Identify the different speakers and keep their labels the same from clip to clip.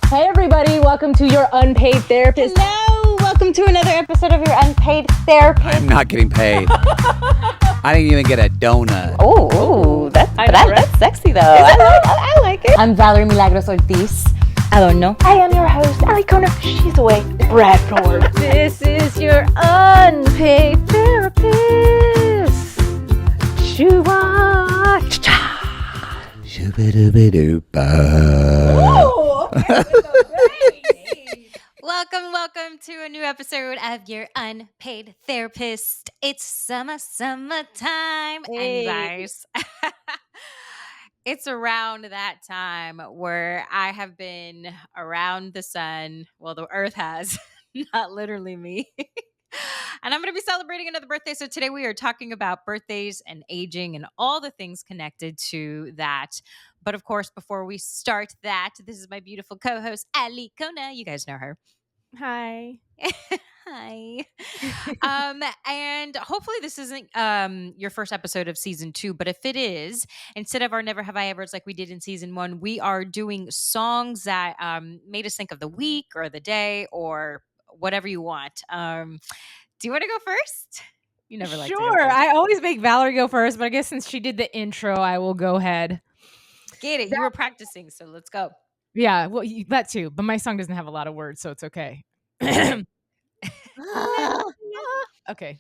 Speaker 1: Hey everybody, welcome to Your Unpaid Therapist.
Speaker 2: Hello, welcome to another episode of Your Unpaid Therapist.
Speaker 3: I'm not getting paid. I didn't even get a donut.
Speaker 2: Oh, that's sexy though. I like it.
Speaker 1: I'm Valerie Milagros Ortiz.
Speaker 2: I don't know.
Speaker 4: I am your host, Ali Kona. She's away. Brad Ford.
Speaker 1: This is Your Unpaid Therapist. Shoo-wah, cha-cha.
Speaker 2: Welcome to a new episode of Your Unpaid Therapist. It's summertime.
Speaker 1: Hey.
Speaker 2: And guys, it's around that time where I have been around the sun. Well, the earth has, not literally me. And I'm going to be celebrating another birthday. So today we are talking about birthdays and aging and all the things connected to that. But of course, before we start that, this is my beautiful co-host, Ali Kona. You guys know her.
Speaker 1: Hi.
Speaker 2: Hi. And hopefully this isn't your first episode of season 2, but if it is, instead of our Never Have I Ever's like we did in season 1, we are doing songs that made us think of the week or the day or whatever you want. Do you want to go first? You never like to go
Speaker 1: Sure,
Speaker 2: first.
Speaker 1: I always make Valerie go first, but I guess since she did the intro, I will go ahead.
Speaker 2: Get it. You were practicing, so let's go.
Speaker 1: Yeah, well, that too, but my song doesn't have a lot of words, so it's okay. Okay.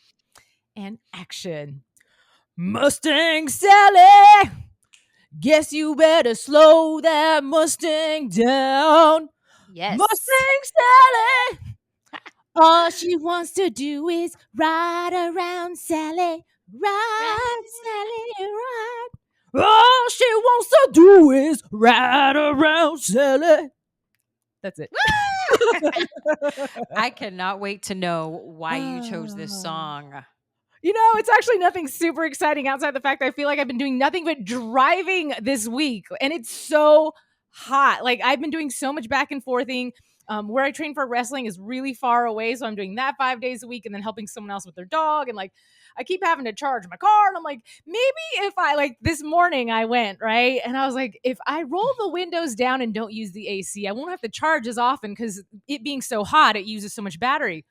Speaker 1: And action. Mustang Sally, guess you better slow that Mustang down.
Speaker 2: Yes.
Speaker 1: Mustang Sally, all she wants to do is ride around Sally. Ride, Sally, ride. All she wants to do is ride around Sally. That's it.
Speaker 2: I cannot wait to know why you chose this song.
Speaker 1: You know, it's actually nothing super exciting outside the fact that I feel like I've been doing nothing but driving this week. And it's so hot. Like, I've been doing so much back and forthing. Where I train for wrestling is really far away. So I'm doing that 5 days a week and then helping someone else with their dog. And like, I keep having to charge my car. And I'm like, maybe if I, like, this morning I went, right? And I was like, if I roll the windows down and don't use the AC, I won't have to charge as often because it being so hot, it uses so much battery.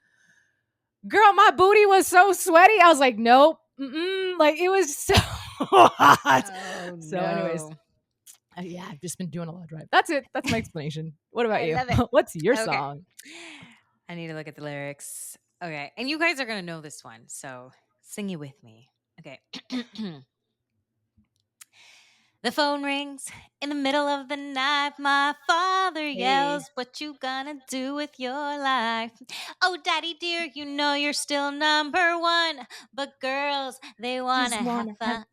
Speaker 1: Girl, my booty was so sweaty. I was like, nope. Like, it was so hot.
Speaker 2: Oh,
Speaker 1: So anyways, yeah, I've just been doing a lot of drive. That's it. That's my explanation. What about
Speaker 2: I
Speaker 1: you?
Speaker 2: love it.
Speaker 1: What's your
Speaker 2: Okay.
Speaker 1: song?
Speaker 2: I need to look at the lyrics. Okay. And you guys are going to know this one. So sing it with me. Okay. The phone rings in the middle of the night. My father yells, "What you gonna do with your life?" "Oh, daddy dear, you know you're still number one. But girls, they wanna have fun.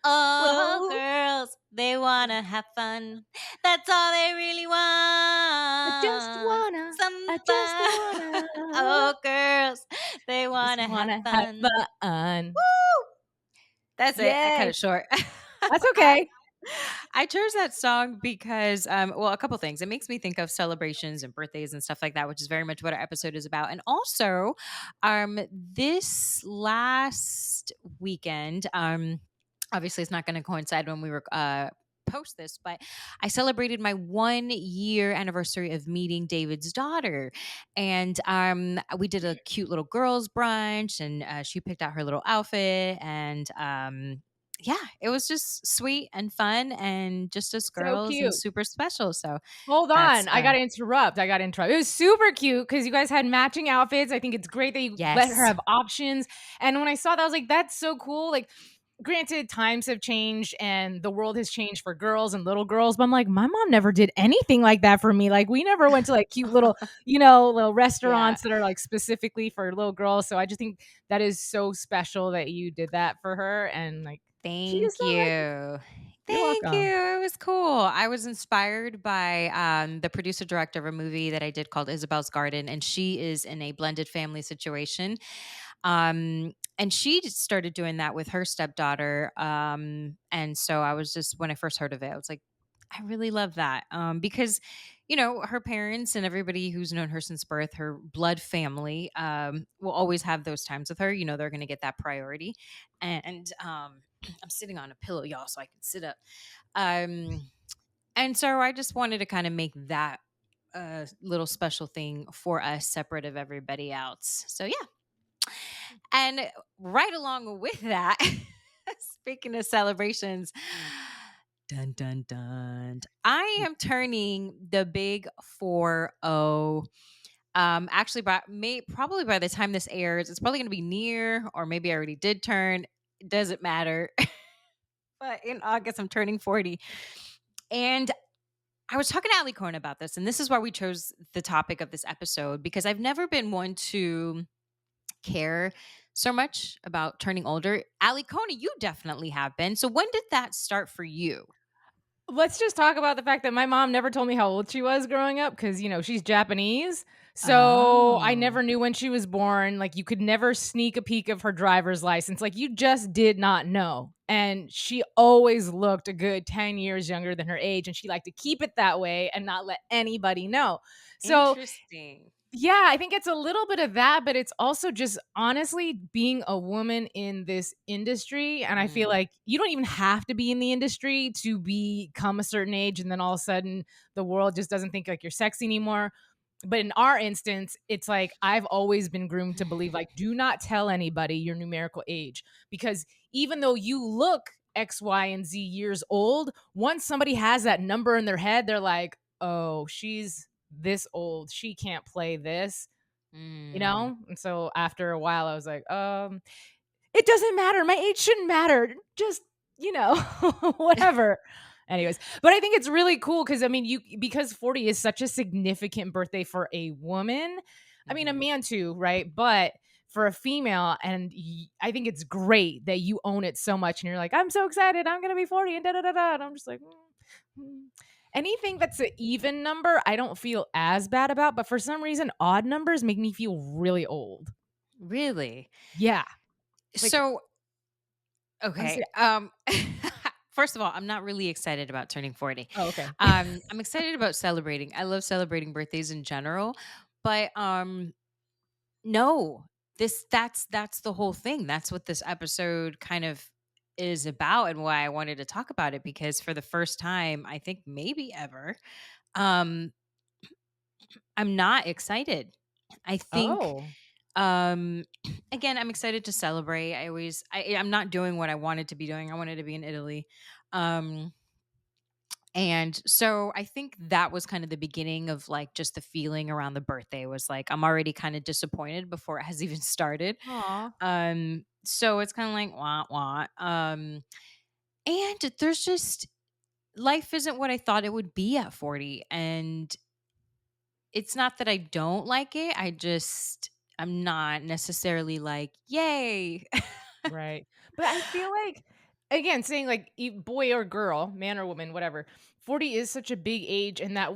Speaker 2: Oh,
Speaker 1: Whoa.
Speaker 2: girls, they wanna have fun. That's all they really want.
Speaker 1: I just wanna.
Speaker 2: Oh, girls, they wanna have fun.
Speaker 1: fun.
Speaker 2: Woo! That's it. I cut
Speaker 1: Yay.
Speaker 2: it short.
Speaker 1: That's okay.
Speaker 2: I chose that song because, well, a couple things. It makes me think of celebrations and birthdays and stuff like that, which is very much what our episode is about. And also, this last weekend, obviously it's not going to coincide when we were post this, but I celebrated my 1 year anniversary of meeting David's daughter, and we did a cute little girls brunch, and she picked out her little outfit, and yeah, it was just sweet and fun and just us girls
Speaker 1: cute.
Speaker 2: and super special. So
Speaker 1: Hold
Speaker 2: that's,
Speaker 1: on. I got to interrupt. It was super cute because you guys had matching outfits. I think it's great that you let her
Speaker 2: Yes.
Speaker 1: have options. And when I saw that, I was like, that's so cool. Like, granted, times have changed and the world has changed for girls and little girls. But I'm like, my mom never did anything like that for me. Like, we never went to like cute little, little restaurants that are like specifically for little girls. So I just think that is so special that you did that for her. And like,
Speaker 2: Thank
Speaker 1: is so
Speaker 2: you.
Speaker 1: You're
Speaker 2: Thank
Speaker 1: welcome.
Speaker 2: you. It was cool. I was inspired by the producer director of a movie that I did called Isabel's Garden, and she is in a blended family situation. And she just started doing that with her stepdaughter. And so I was just, when I first heard of it, I was like, I really love that. Because, her parents and everybody who's known her since birth, her blood family, will always have those times with her. They're going to get that priority. And I'm sitting on a pillow, y'all, so I can sit up. And so I just wanted to kind of make that a little special thing for us, separate of everybody else. So yeah. And right along with that, speaking of celebrations, dun dun dun. I am turning the big 40. Actually, probably by the time this airs, it's probably going to be near, or maybe I already did turn. It doesn't matter. But in August, I'm turning 40. And I was talking to Ali Cohen about this, and this is why we chose the topic of this episode, because I've never been one to care so much about turning older. Ali Cohen, you definitely have been. So when did that start for you?
Speaker 1: Let's just talk about the fact that my mom never told me how old she was growing up because, she's Japanese. So I
Speaker 2: Oh.
Speaker 1: never knew when she was born. Like, you could never sneak a peek of her driver's license. Like, you just did not know. And she always looked a good 10 years younger than her age. And she liked to keep it that way and not let anybody know. So
Speaker 2: Interesting.
Speaker 1: yeah, I think it's a little bit of that, but it's also just honestly being a woman in this industry. And I feel like you don't even have to be in the industry to become a certain age. And then all of a sudden, the world just doesn't think like you're sexy anymore. But in our instance, it's like I've always been groomed to believe, like, do not tell anybody your numerical age. Because even though you look X, Y, and Z years old, once somebody has that number in their head, they're like, oh, she's this old, she can't play this,
Speaker 2: Mm.
Speaker 1: And so after a while I was like, it doesn't matter, my age shouldn't matter, just whatever. Anyways, but I think it's really cool because I mean, because 40 is such a significant birthday for a woman. I mean, a
Speaker 2: Mhm.
Speaker 1: man too, right? But for a female, and I think it's great that you own it so much, and you're like, I'm so excited, I'm gonna be 40, and da da da da. And I'm just like, anything that's an even number, I don't feel as bad about. But for some reason, odd numbers make me feel really old.
Speaker 2: Really?
Speaker 1: Yeah, like
Speaker 2: So,
Speaker 1: honestly.
Speaker 2: okay. First of all, I'm not really excited about turning 40.
Speaker 1: Oh, okay.
Speaker 2: I'm excited about celebrating. I love celebrating birthdays in general, but no. That's the whole thing. That's what this episode kind of is about, and why I wanted to talk about it, because for the first time, I think maybe ever, um I'm not excited. I think
Speaker 1: Oh.
Speaker 2: um again, I'm excited to celebrate. I'm not doing what I wanted to be doing. I wanted to be in Italy. Um and so I think that was kind of the beginning of like just the feeling around the birthday, was like I'm already kind of disappointed before it has even started.
Speaker 1: Aw.
Speaker 2: So it's kind of like wah wah. And there's just, life isn't what I thought it would be at 40, and it's not that I don't like it. I'm not necessarily like, yay.
Speaker 1: Right. But I feel like, again, saying like boy or girl, man or woman, whatever, 40 is such a big age, and that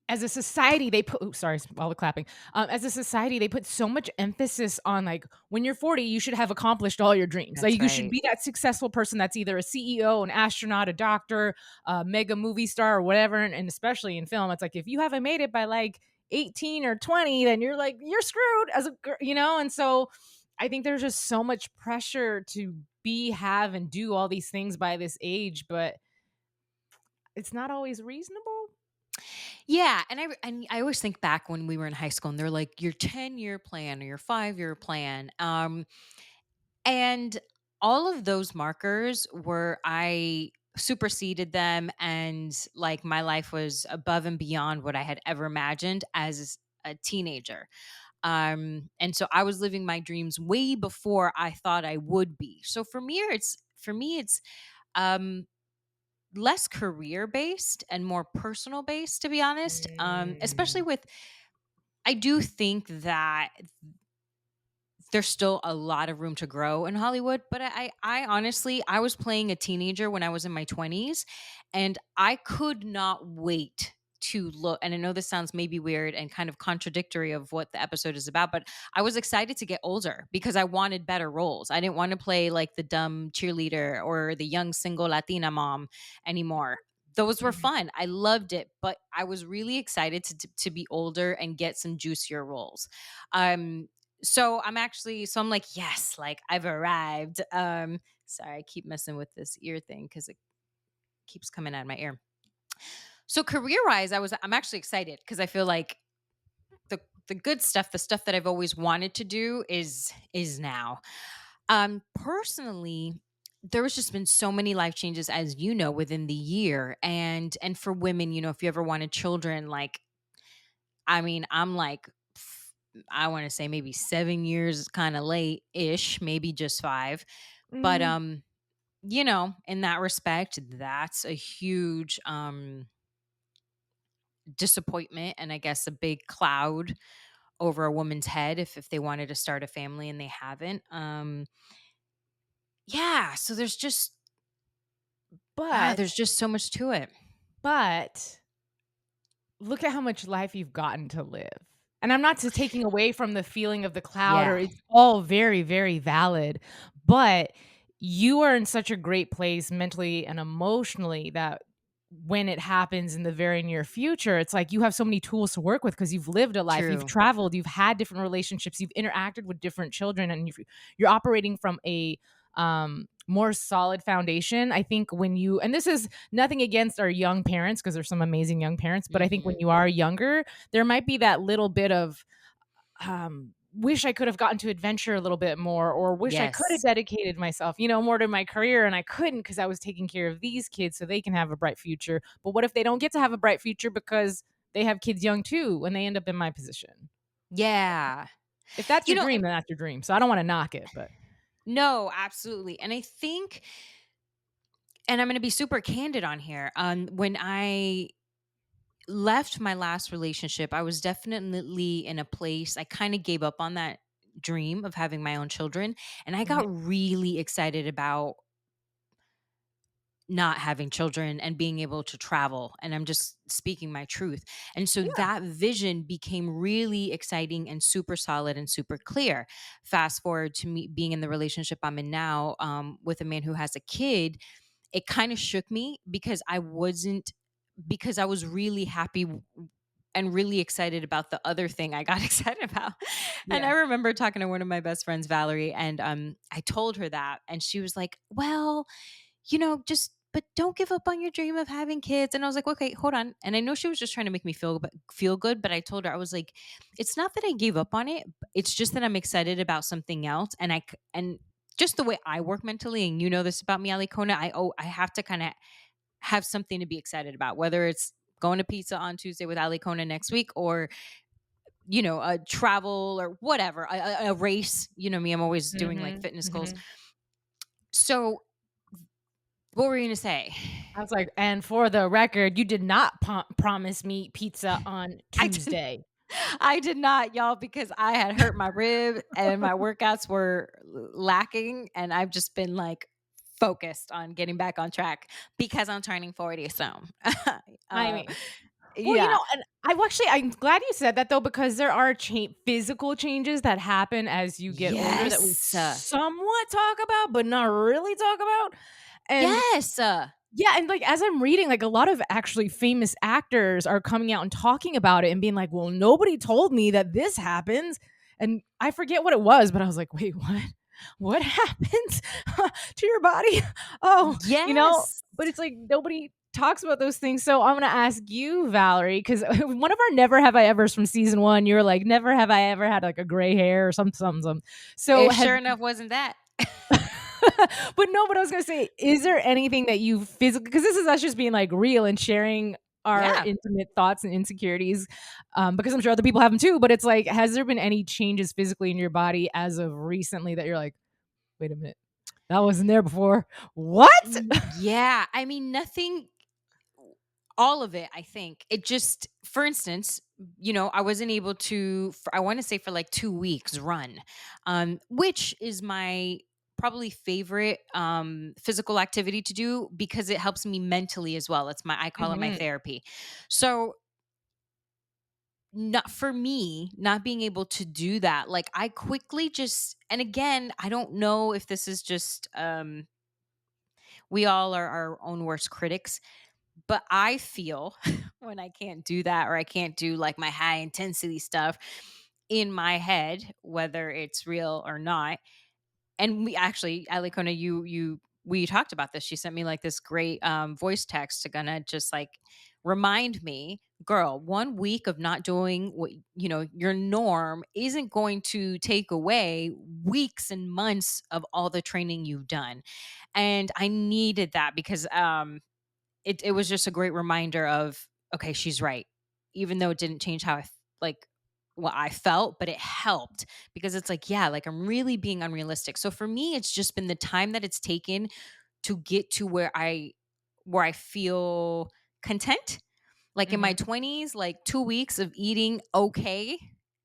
Speaker 1: as a society, they put, oops, sorry, all the clapping. As a society, they put so much emphasis on like when you're 40, you should have accomplished all your dreams.
Speaker 2: That's
Speaker 1: Like you should
Speaker 2: right.
Speaker 1: be that successful person that's either a CEO, an astronaut, a doctor, a mega movie star, or whatever. And especially in film, it's like if you haven't made it by like 18 or 20, then you're like, you're screwed as a girl. And so I think there's just so much pressure to be, have, and do all these things by this age, but it's not always reasonable.
Speaker 2: Yeah, and I always think back when we were in high school, and they're like your 10-year plan or your 5-year plan. And all of those markers were, I superseded them, and like my life was above and beyond what I had ever imagined as a teenager. And so I was living my dreams way before I thought I would be. So for me it's um less career based and more personal based, to be honest. Especially
Speaker 1: Mm.
Speaker 2: with, I do think that there's still a lot of room to grow in Hollywood. But I honestly, I was playing a teenager when I was in my 20s, and I could not wait to look. And I know this sounds maybe weird and kind of contradictory of what the episode is about, but I was excited to get older because I wanted better roles. I didn't want to play like the dumb cheerleader or the young single Latina mom anymore. Those were
Speaker 1: Mhm.
Speaker 2: fun. I loved it, but I was really excited to be older and get some juicier roles. Um, so I'm like, yes, like I've arrived. Sorry, I keep messing with this ear thing because it keeps coming out of my ear. So career-wise, I'm actually excited because I feel like the good stuff, the stuff that I've always wanted to do is now. Personally, there has just been so many life changes, as you know, within the year. And for women, if you ever wanted children, like, I mean, I'm like, I want to say maybe 7 years kind of late ish, maybe just 5. But
Speaker 1: Mm,
Speaker 2: in that respect, that's a huge disappointment, and I guess a big cloud over a woman's head if they wanted to start a family and they haven't. Yeah, so there's
Speaker 1: but
Speaker 2: just so much to it.
Speaker 1: but look at how much life you've gotten to live. And I'm not just taking away from the feeling of the cloud, or
Speaker 2: Yeah,
Speaker 1: it's all very, very valid, but you are in such a great place mentally and emotionally that when it happens in the very near future, it's like you have so many tools to work with because you've lived a life, you've
Speaker 2: true.
Speaker 1: traveled, you've had different relationships, you've interacted with different children, and you're operating from a more solid foundation. I think when you, and this is nothing against our young parents because there's some amazing young parents, but I think when
Speaker 2: Mhm.
Speaker 1: you are younger, there might be that little bit of wish I could have gotten to adventure a little bit more, or wish I could have
Speaker 2: Yes.
Speaker 1: dedicated myself, more to my career, and I couldn't because I was taking care of these kids so they can have a bright future. But what if they don't get to have a bright future because they have kids young too when they end up in my position?
Speaker 2: Yeah.
Speaker 1: If that's
Speaker 2: You
Speaker 1: your
Speaker 2: know,
Speaker 1: dream,
Speaker 2: and
Speaker 1: then that's your dream. So I don't want to knock it, but
Speaker 2: no, absolutely. And I think, and I'm going to be super candid on here. When I left my last relationship, I was definitely in a place I kind of gave up on that dream of having my own children, and I got
Speaker 1: Mhm.
Speaker 2: really excited about not having children and being able to travel, and I'm just speaking my truth. And so
Speaker 1: Yeah.
Speaker 2: that vision became really exciting and super solid and super clear. Fast forward to me being in the relationship I'm in now, with a man who has a kid. It kind of shook me because I was really happy and really excited about the other thing I got excited about. And I
Speaker 1: Yeah.
Speaker 2: remember talking to one of my best friends, Valerie, and I told her that, and she was like, "Well, just but don't give up on your dream of having kids." And I was like, "Okay, hold on." And I know she was just trying to make me feel good, but I told her, I was like, "It's not that I gave up on it. It's just that I'm excited about something else." And just the way I work mentally, and you know this about me, Alikona, I have to kind of have something to be excited about, whether it's going to pizza on Tuesday with Alikona next week, or a travel or whatever, a race. You know me, I'm always doing like
Speaker 1: Mhm.
Speaker 2: fitness goals.
Speaker 1: Mhm.
Speaker 2: So what were you gonna say?
Speaker 1: I was like, and for the record, you did not promise me pizza on
Speaker 2: I didn't.
Speaker 1: Tuesday.
Speaker 2: I did not, y'all, because I had hurt my rib and my workouts were lacking, and I've just been like focused on getting back on track because I'm turning 40. So,
Speaker 1: I
Speaker 2: uh,
Speaker 1: mean, well,
Speaker 2: yeah,
Speaker 1: and I'm glad you said that though, because there are physical changes that happen as you get older that we
Speaker 2: yes,
Speaker 1: somewhat talk about, but not really talk about. And
Speaker 2: yes,
Speaker 1: yeah, and like as I'm reading, like a lot of actually famous actors are coming out and talking about it and being like, well, nobody told me that this happens. And I forget what it was, but I was like, wait, what? What happens to your body? Oh,
Speaker 2: yes.
Speaker 1: but it's like nobody talks about those things. So I'm gonna ask you, Valerie, because one of our never have I ever's from season one, you're like, never have I ever had like a gray hair or something. So
Speaker 2: It
Speaker 1: have
Speaker 2: sure enough wasn't that.
Speaker 1: but no, but I was gonna say, is there anything that you physically, because this is us just being like real and sharing our
Speaker 2: Yeah.
Speaker 1: intimate thoughts and insecurities, because I'm sure other people have them too. But it's like, has there been any changes physically in your body as of recently that you're like, wait a minute, that wasn't there before? What?
Speaker 2: Yeah. I mean, nothing, all of it, I think. It just, for instance, I wasn't able to, I want to say for like 2 weeks run, which is my probably favorite physical activity to do because it helps me mentally as well. I call it my
Speaker 1: Mhm.
Speaker 2: therapy. So, not for me, not being able to do that, like I quickly just, and again, I don't know if this is just, we all are our own worst critics, but I feel when I can't do that, or I can't do like my high intensity stuff in my head, whether it's real or not. And we actually, Alikona, we talked about this. She sent me like this great voice text to gonna just like remind me, girl, 1 week of not doing what your norm isn't going to take away weeks and months of all the training you've done. And I needed that because it was just a great reminder of, okay, she's right. Even though it didn't change how like what I felt, but it helped because it's like, yeah, like I'm really being unrealistic. So for me, it's just been the time that it's taken to get to where I feel content. Like in my
Speaker 1: Mhm.
Speaker 2: 20s, like 2 weeks of eating okay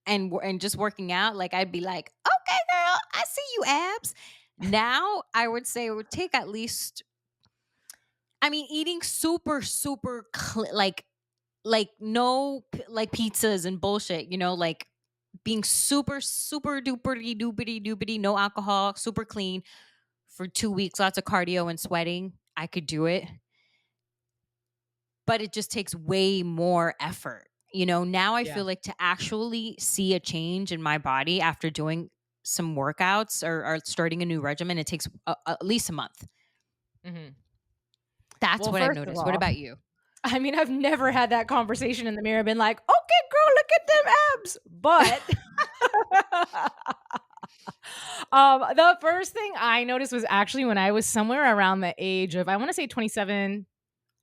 Speaker 2: and just working out, like I'd be like, "Okay, girl, I see you abs." Now, I would say it would take at least, I mean, eating super super like no like pizzas and bullshit, like being super super duper doopity doopity, no alcohol, super clean for 2 weeks, lots of cardio and sweating. I could do it, but it just takes way more effort. Now I
Speaker 1: Yeah.
Speaker 2: feel like to actually see a change in my body after doing some workouts or starting a new regimen, it takes at least a month.
Speaker 1: Mhm.
Speaker 2: That's
Speaker 1: Well,
Speaker 2: what I've
Speaker 1: first of
Speaker 2: noticed. What
Speaker 1: all,
Speaker 2: about you?
Speaker 1: I mean, I've never had that conversation in the mirror, been like, okay, girl, look at them abs. But the first thing I noticed was actually when I was somewhere around the age of, I want to say 27,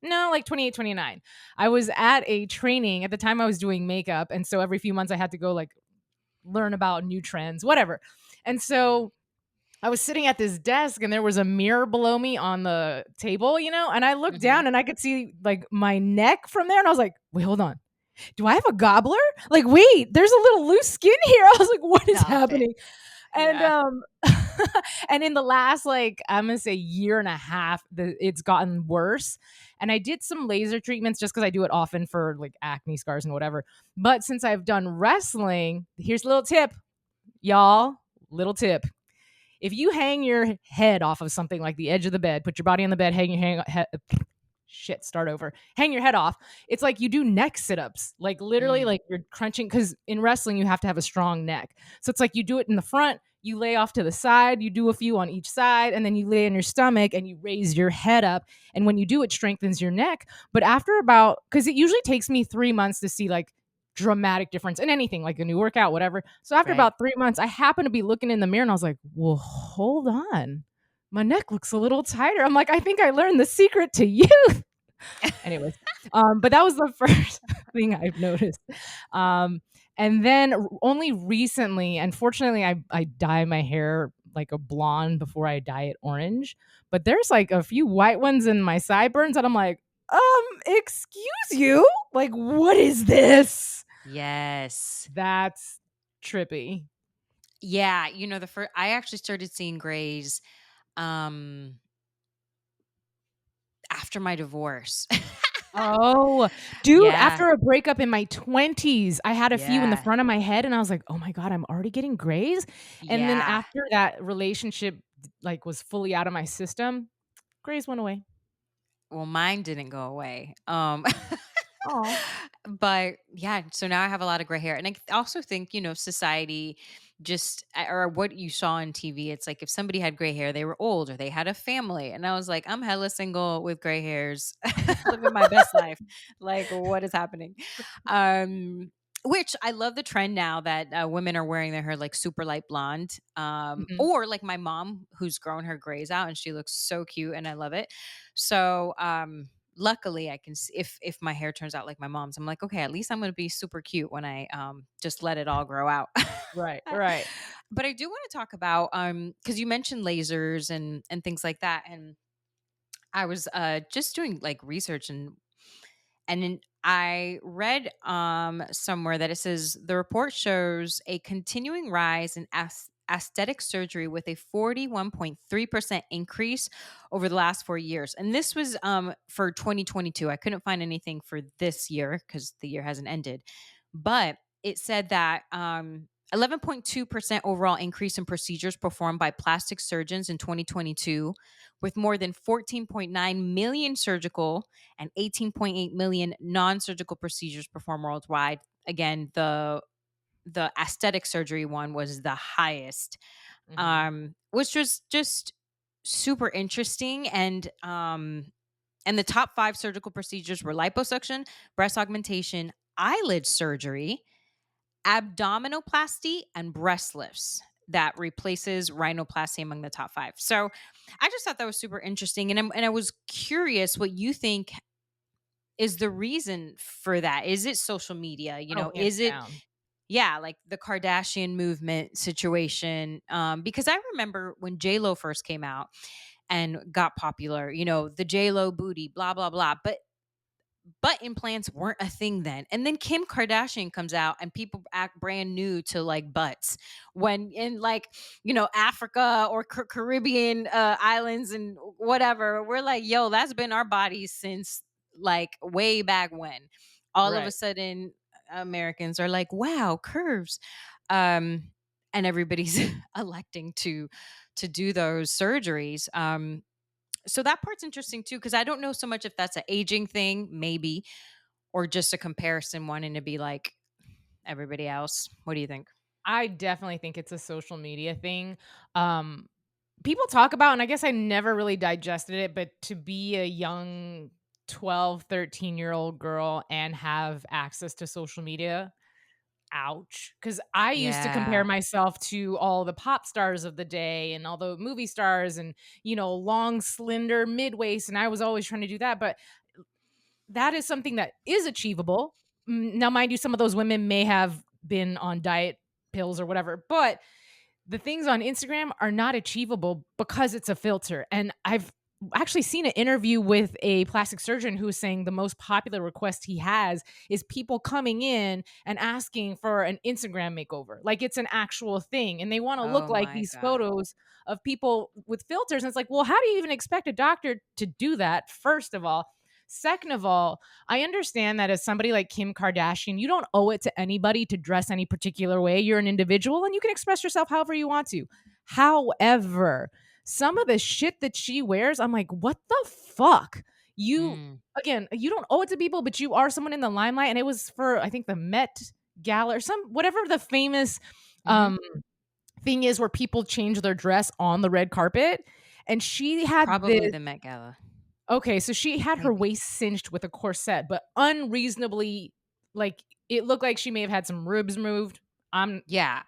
Speaker 1: no, like 28, 29. I was at a training. At the time I was doing makeup. And so every few months I had to go like learn about new trends, whatever. And so I was sitting at this desk and there was a mirror below me on the table, and I looked
Speaker 2: Hmm.
Speaker 1: down and I could see like my neck from there. And I was like, wait, hold on. Do I have a gobbler? Like, wait, there's a little loose skin here. I was like, what is
Speaker 2: Stop it.
Speaker 1: happening? And
Speaker 2: Yeah.
Speaker 1: and in the last like I'm gonna say year and a half, it's gotten worse. And I did some laser treatments just because I do it often for like acne scars and whatever. But since I've done wrestling, here's a little tip, y'all. Little tip. If you hang your head off of something like the edge of the bed, put your body on the bed, shit, start over. Hang your head off. It's like you do neck sit-ups. Like literally
Speaker 2: Mm.
Speaker 1: like you're crunching cuz in wrestling you have to have a strong neck. So it's like you do it in the front, you lay off to the side, you do a few on each side and then you lay on your stomach and you raise your head up and when you do it strengthens your neck. But after about cuz it usually takes me 3 months to see like dramatic difference in anything like a new workout whatever. So after
Speaker 2: Right.
Speaker 1: about 3 months I happened to be looking in the mirror and I was like, "Well, hold on. My neck looks a little tighter." I'm like, "I think I learned the secret to youth." Anyways, but that was the first thing I've noticed. Um, and then only recently, unfortunately, I dye my hair like a blonde before I dye it orange. But there's like a few white ones in my sideburns that I'm like, excuse you? Like, what is this?
Speaker 2: Yes.
Speaker 1: That's trippy.
Speaker 2: Yeah. The first I actually started seeing grays um after my divorce.
Speaker 1: Oh, dude,
Speaker 2: Yeah.
Speaker 1: after a breakup in my 20s, I had a few in the
Speaker 2: Yeah.
Speaker 1: front of my head and I was like, "Oh my god, I'm already getting grays?" And then
Speaker 2: Yeah.
Speaker 1: after that relationship like was fully out of my system, grays went away.
Speaker 2: Well, mine didn't go away.
Speaker 1: Oh.
Speaker 2: But yeah, so now I have a lot of gray hair. And I also think, society just, or what you saw on TV, it's like if somebody had gray hair, they were old or they had a family. And I was like, I'm hella single with gray hairs, living my best life. Like, what is happening? Which I love the trend now that women are wearing their hair like super light blonde,
Speaker 1: Mhm.
Speaker 2: or like my mom who's grown her grays out and she looks so cute and I love it. So, luckily I can see if my hair turns out like my mom's, I'm like, okay, at least I'm going to be super cute when I just let it all grow out.
Speaker 1: Right, right.
Speaker 2: But I do want to talk about because you mentioned lasers and things like that, and I was just doing like research and then I read somewhere that it says the report shows a continuing rise in aesthetic surgery with a 41.3% increase over the last 4 years. And this was for 2022. I couldn't find anything for this year because the year hasn't ended. But it said that 11.2% overall increase in procedures performed by plastic surgeons in 2022, with more than 14.9 million surgical and 18.8 million non-surgical procedures performed worldwide. Again, the aesthetic surgery one was the highest,
Speaker 1: Mhm.
Speaker 2: which was just super interesting. And And the top 5 surgical procedures were liposuction, breast augmentation, eyelid surgery, abdominoplasty, and breast lifts that replaces rhinoplasty among the top 5. So I just thought that was super interesting. And I was curious what you think is the reason for that. Is it social media?
Speaker 1: Oh, hands
Speaker 2: Is it,
Speaker 1: down.
Speaker 2: yeah, like the Kardashian movement situation? Because I remember when J Lo first came out and got popular, the J Lo booty, blah blah blah. But butt implants weren't a thing then. And then Kim Kardashian comes out and people act brand new to like butts when in like, Africa or Caribbean islands and whatever. We're like, yo, that's been our bodies since like way back when. All of a
Speaker 1: Right.
Speaker 2: sudden, Americans are like, wow, curves. And everybody's electing to do those surgeries. So that part's interesting too, because I don't know so much if that's an aging thing, maybe, or just a comparison wanting to be like everybody else. What do you think?
Speaker 1: I definitely think it's a social media thing. Um, People talk about, and I guess I never really digested it, but to be a young 12, 13-year-old girl and have access to social media, ouch. Because I used to compare
Speaker 2: Yeah.
Speaker 1: myself to all the pop stars of the day and all the movie stars and, long, slender, mid waist. And I was always trying to do that. But that is something that is achievable. Now, mind you, some of those women may have been on diet pills or whatever, but the things on Instagram are not achievable because it's a filter. And I've actually seen an interview with a plastic surgeon who's saying the most popular request he has is people coming in and asking for an Instagram makeover. Like it's an actual thing. And they want to look
Speaker 2: Oh
Speaker 1: like
Speaker 2: my
Speaker 1: these
Speaker 2: God.
Speaker 1: photos of people with filters. And it's like, well, how do you even expect a doctor to do that, first of all? Second of all, I understand that as somebody like Kim Kardashian, you don't owe it to anybody to dress any particular way. You're an individual and you can express yourself however you want to. However, some of the shit that she wears, I'm like, what the fuck? You,
Speaker 2: Mm.
Speaker 1: again, you don't owe it to people, but you are someone in the limelight. And it was for, I think, the Met Gala or whatever the famous
Speaker 2: Hmm.
Speaker 1: um thing is where people change their dress on the red carpet. And she had
Speaker 2: Probably
Speaker 1: this.
Speaker 2: the Met Gala.
Speaker 1: Okay, so she had her
Speaker 2: Maybe.
Speaker 1: waist cinched with a corset, but unreasonably, like, it looked like she may have had some ribs moved. I'm
Speaker 2: Yeah.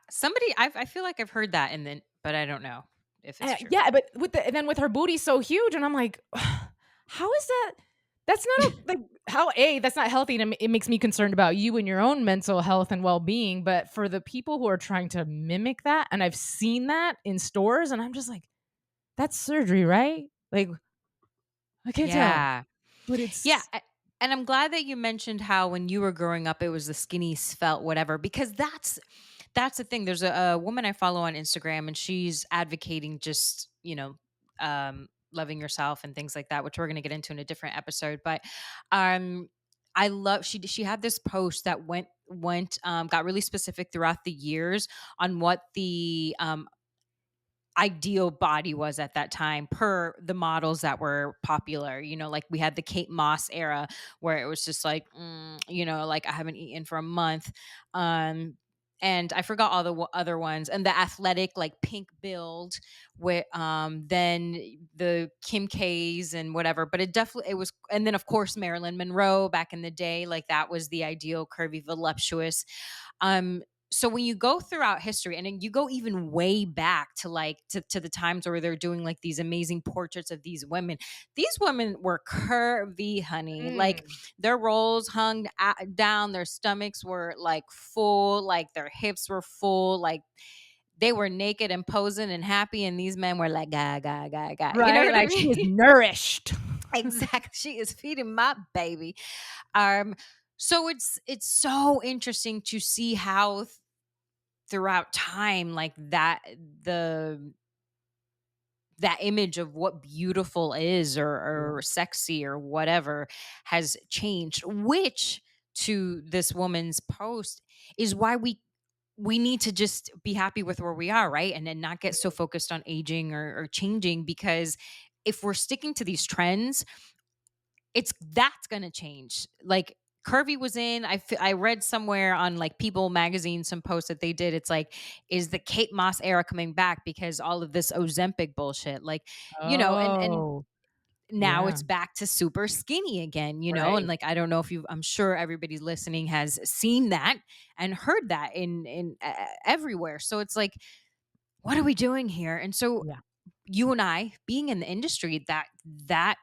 Speaker 2: I feel like I've heard that, and then, but I don't know if it's true.
Speaker 1: yeah, but with her booty so huge, and I'm like, how is that? That's not like how that's not healthy, and it makes me concerned about you and your own mental health and well being. But for the people who are trying to mimic that, and I've seen that in stores, and I'm just like, that's surgery, right? Like, I can't tell,
Speaker 2: Yeah.
Speaker 1: but
Speaker 2: Yeah.
Speaker 1: it's
Speaker 2: And I'm glad that you mentioned how when you were growing up, it was the skinny svelte, whatever, because that's the thing. There's a woman I follow on Instagram, and she's advocating just, loving yourself and things like that, which we're going to get into in a different episode. But um, I love she had this post that went got really specific throughout the years on what the ideal body was at that time per the models that were popular. Like we had the Kate Moss era where it was just like, like I haven't eaten for a month. And I forgot all the other ones, and the athletic like pink build with then the Kim K's and whatever. But it was, and then of course Marilyn Monroe back in the day, like that was the ideal curvy voluptuous. So when you go throughout history, and then you go even way back to like to the times where they're doing like these amazing portraits of these women were curvy, honey. Like
Speaker 1: mm,
Speaker 2: their rolls hung down, their stomachs were like full, like their hips were full, like they were naked and posing and happy, and these men were like ga ga ga ga. You know
Speaker 1: right.
Speaker 2: what I
Speaker 1: Like she is
Speaker 2: mean?
Speaker 1: nourished.
Speaker 2: Exactly. She is feeding my baby. Um, so it's so interesting to see how throughout time, like the that image of what beautiful is, or sexy or whatever, has changed, which to this woman's post is why we need to just be happy with where we are, right? And then not get so focused on aging or changing, because if we're sticking to these trends, that's going to change. Like curvy was in, I read somewhere on like People magazine, some post that they did. It's like, is the Kate Moss era coming back because all of this Ozempic bullshit? Like, and
Speaker 1: Oh.
Speaker 2: now
Speaker 1: Yeah.
Speaker 2: it's back to super skinny again, and
Speaker 1: Right.
Speaker 2: like I don't know if I'm sure everybody listening has seen that and heard that in everywhere. So it's like, what are we doing here? And so
Speaker 1: Yeah.
Speaker 2: you and I being in the industry, that's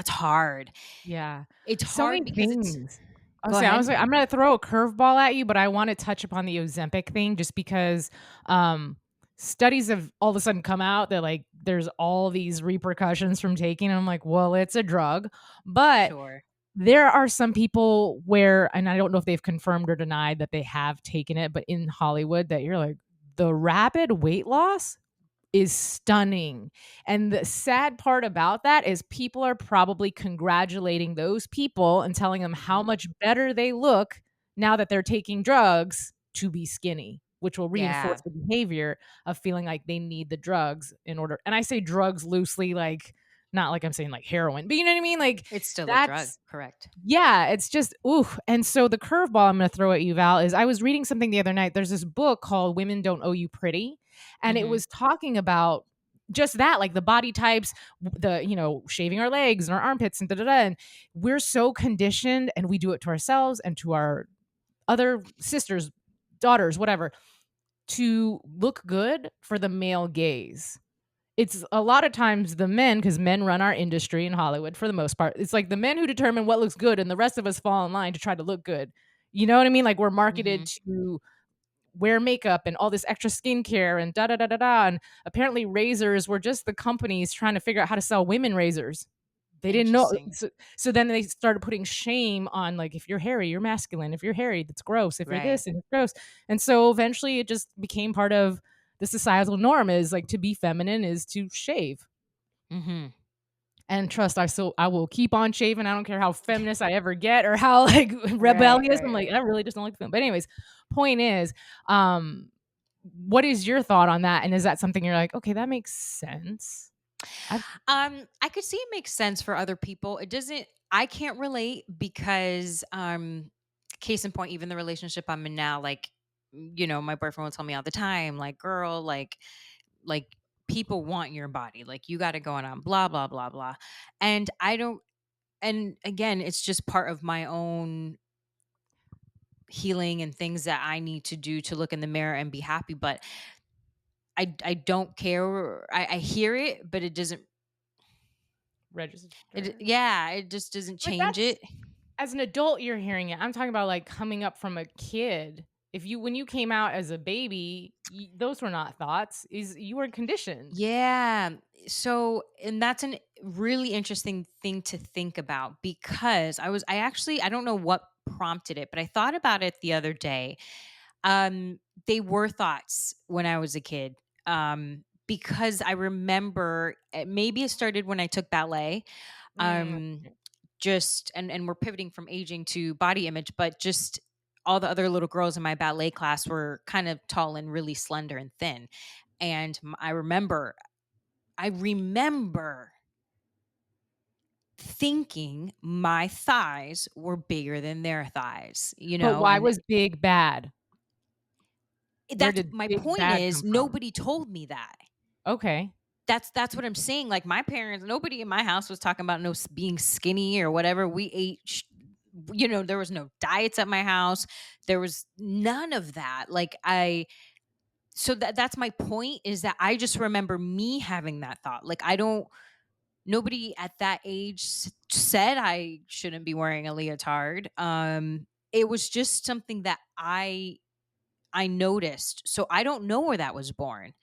Speaker 2: hard.
Speaker 1: Yeah.
Speaker 2: It's
Speaker 1: So
Speaker 2: hard
Speaker 1: many
Speaker 2: because it's
Speaker 1: things. I'll
Speaker 2: go
Speaker 1: say, I
Speaker 2: ahead.
Speaker 1: was like, I'm gonna throw a curveball at you, but I want to touch upon the Ozempic thing just because um studies have all of a sudden come out that like there's all these repercussions from taking. And I'm like, well, it's a drug. But
Speaker 2: Sure.
Speaker 1: there are some people where, and I don't know if they've confirmed or denied that they have taken it, but in Hollywood, that you're like, the rapid weight loss is stunning. And the sad part about that is people are probably congratulating those people and telling them how
Speaker 2: Mhm.
Speaker 1: much better they look now that they're taking drugs to be skinny, which will
Speaker 2: Yeah,
Speaker 1: reinforce the behavior of feeling like they need the drugs in order. And I say drugs loosely, like not like I'm saying like heroin, but you know what I mean? Like
Speaker 2: it's still a drug,
Speaker 1: that's
Speaker 2: correct?
Speaker 1: yeah, it's just ooh. And so the curveball I'm going to throw at you, Val, is I was reading something the other night. There's this book called Women Don't Owe You Pretty, and it
Speaker 2: Mhm.
Speaker 1: was talking about just that, like the body types, the shaving our legs and our armpits and da da da. And we're so conditioned, and we do it to ourselves and to our other sisters, daughters, whatever, to look good for the male gaze. It's a lot of times the men, because men run our industry in Hollywood for the most part. It's like the men who determine what looks good, and the rest of us fall in line to try to look good. You know what I mean? Like we're marketed
Speaker 2: Mhm.
Speaker 1: to wear makeup and all this extra skincare and da da da da da. And apparently, razors were just the companies trying to figure out how to sell women razors. They didn't know.
Speaker 2: Interesting.
Speaker 1: So then they started putting shame on, like, if you're hairy, you're masculine. If you're hairy, that's gross. If you're
Speaker 2: Right.
Speaker 1: this, and it's gross. And so eventually it just became part of the societal norm, is like to be feminine is to shave.
Speaker 2: Mhm.
Speaker 1: And trust, I will keep on shaving. I don't care how feminist I ever get or how like
Speaker 2: Right,
Speaker 1: rebellious. I'm
Speaker 2: right,
Speaker 1: like,
Speaker 2: right.
Speaker 1: I really just don't like the film. But anyways, point is, um, what is your thought on that? And is that something you're like, okay, that makes sense? I
Speaker 2: I could see it makes sense for other people. It doesn't. I can't relate because, case in point, even the relationship I'm in now, like, my boyfriend will tell me all the time, like, girl, like people want your body, like you got it going on, blah blah blah blah, and I don't. And again, it's just part of my own healing and things that I need to do to look in the mirror and be happy. But I don't care. I hear it, but it doesn't.
Speaker 1: register.
Speaker 2: Yeah, it just doesn't
Speaker 1: But
Speaker 2: change
Speaker 1: that's
Speaker 2: it.
Speaker 1: as an adult, you're hearing it. I'm talking about like coming up from a kid. If you when you came out as a baby, those were not thoughts. Is you were conditioned.
Speaker 2: Yeah. So, and that's a really interesting thing to think about because I actually, I don't know what prompted it, but I thought about it the other day. They were thoughts when I was a kid. Because I remember maybe it started when I took ballet.
Speaker 1: Mm,
Speaker 2: Um, just and we're pivoting from aging to body image, but just all the other little girls in my ballet class were kind of tall and really slender and thin. And I remember thinking my thighs were bigger than their thighs,
Speaker 1: but why
Speaker 2: and
Speaker 1: was big bad? Where
Speaker 2: that's
Speaker 1: did
Speaker 2: my
Speaker 1: big
Speaker 2: point
Speaker 1: bad
Speaker 2: is
Speaker 1: come from?
Speaker 2: nobody told me that.
Speaker 1: Okay.
Speaker 2: That's what I'm saying. Like my parents, nobody in my house was talking about being skinny or whatever. We ate, there was no diets at my house. There was none of that. So that's my point is that I just remember me having that thought. Like I don't, nobody at that age said I shouldn't be wearing a leotard. It was just something that I noticed. So I don't know where that was born,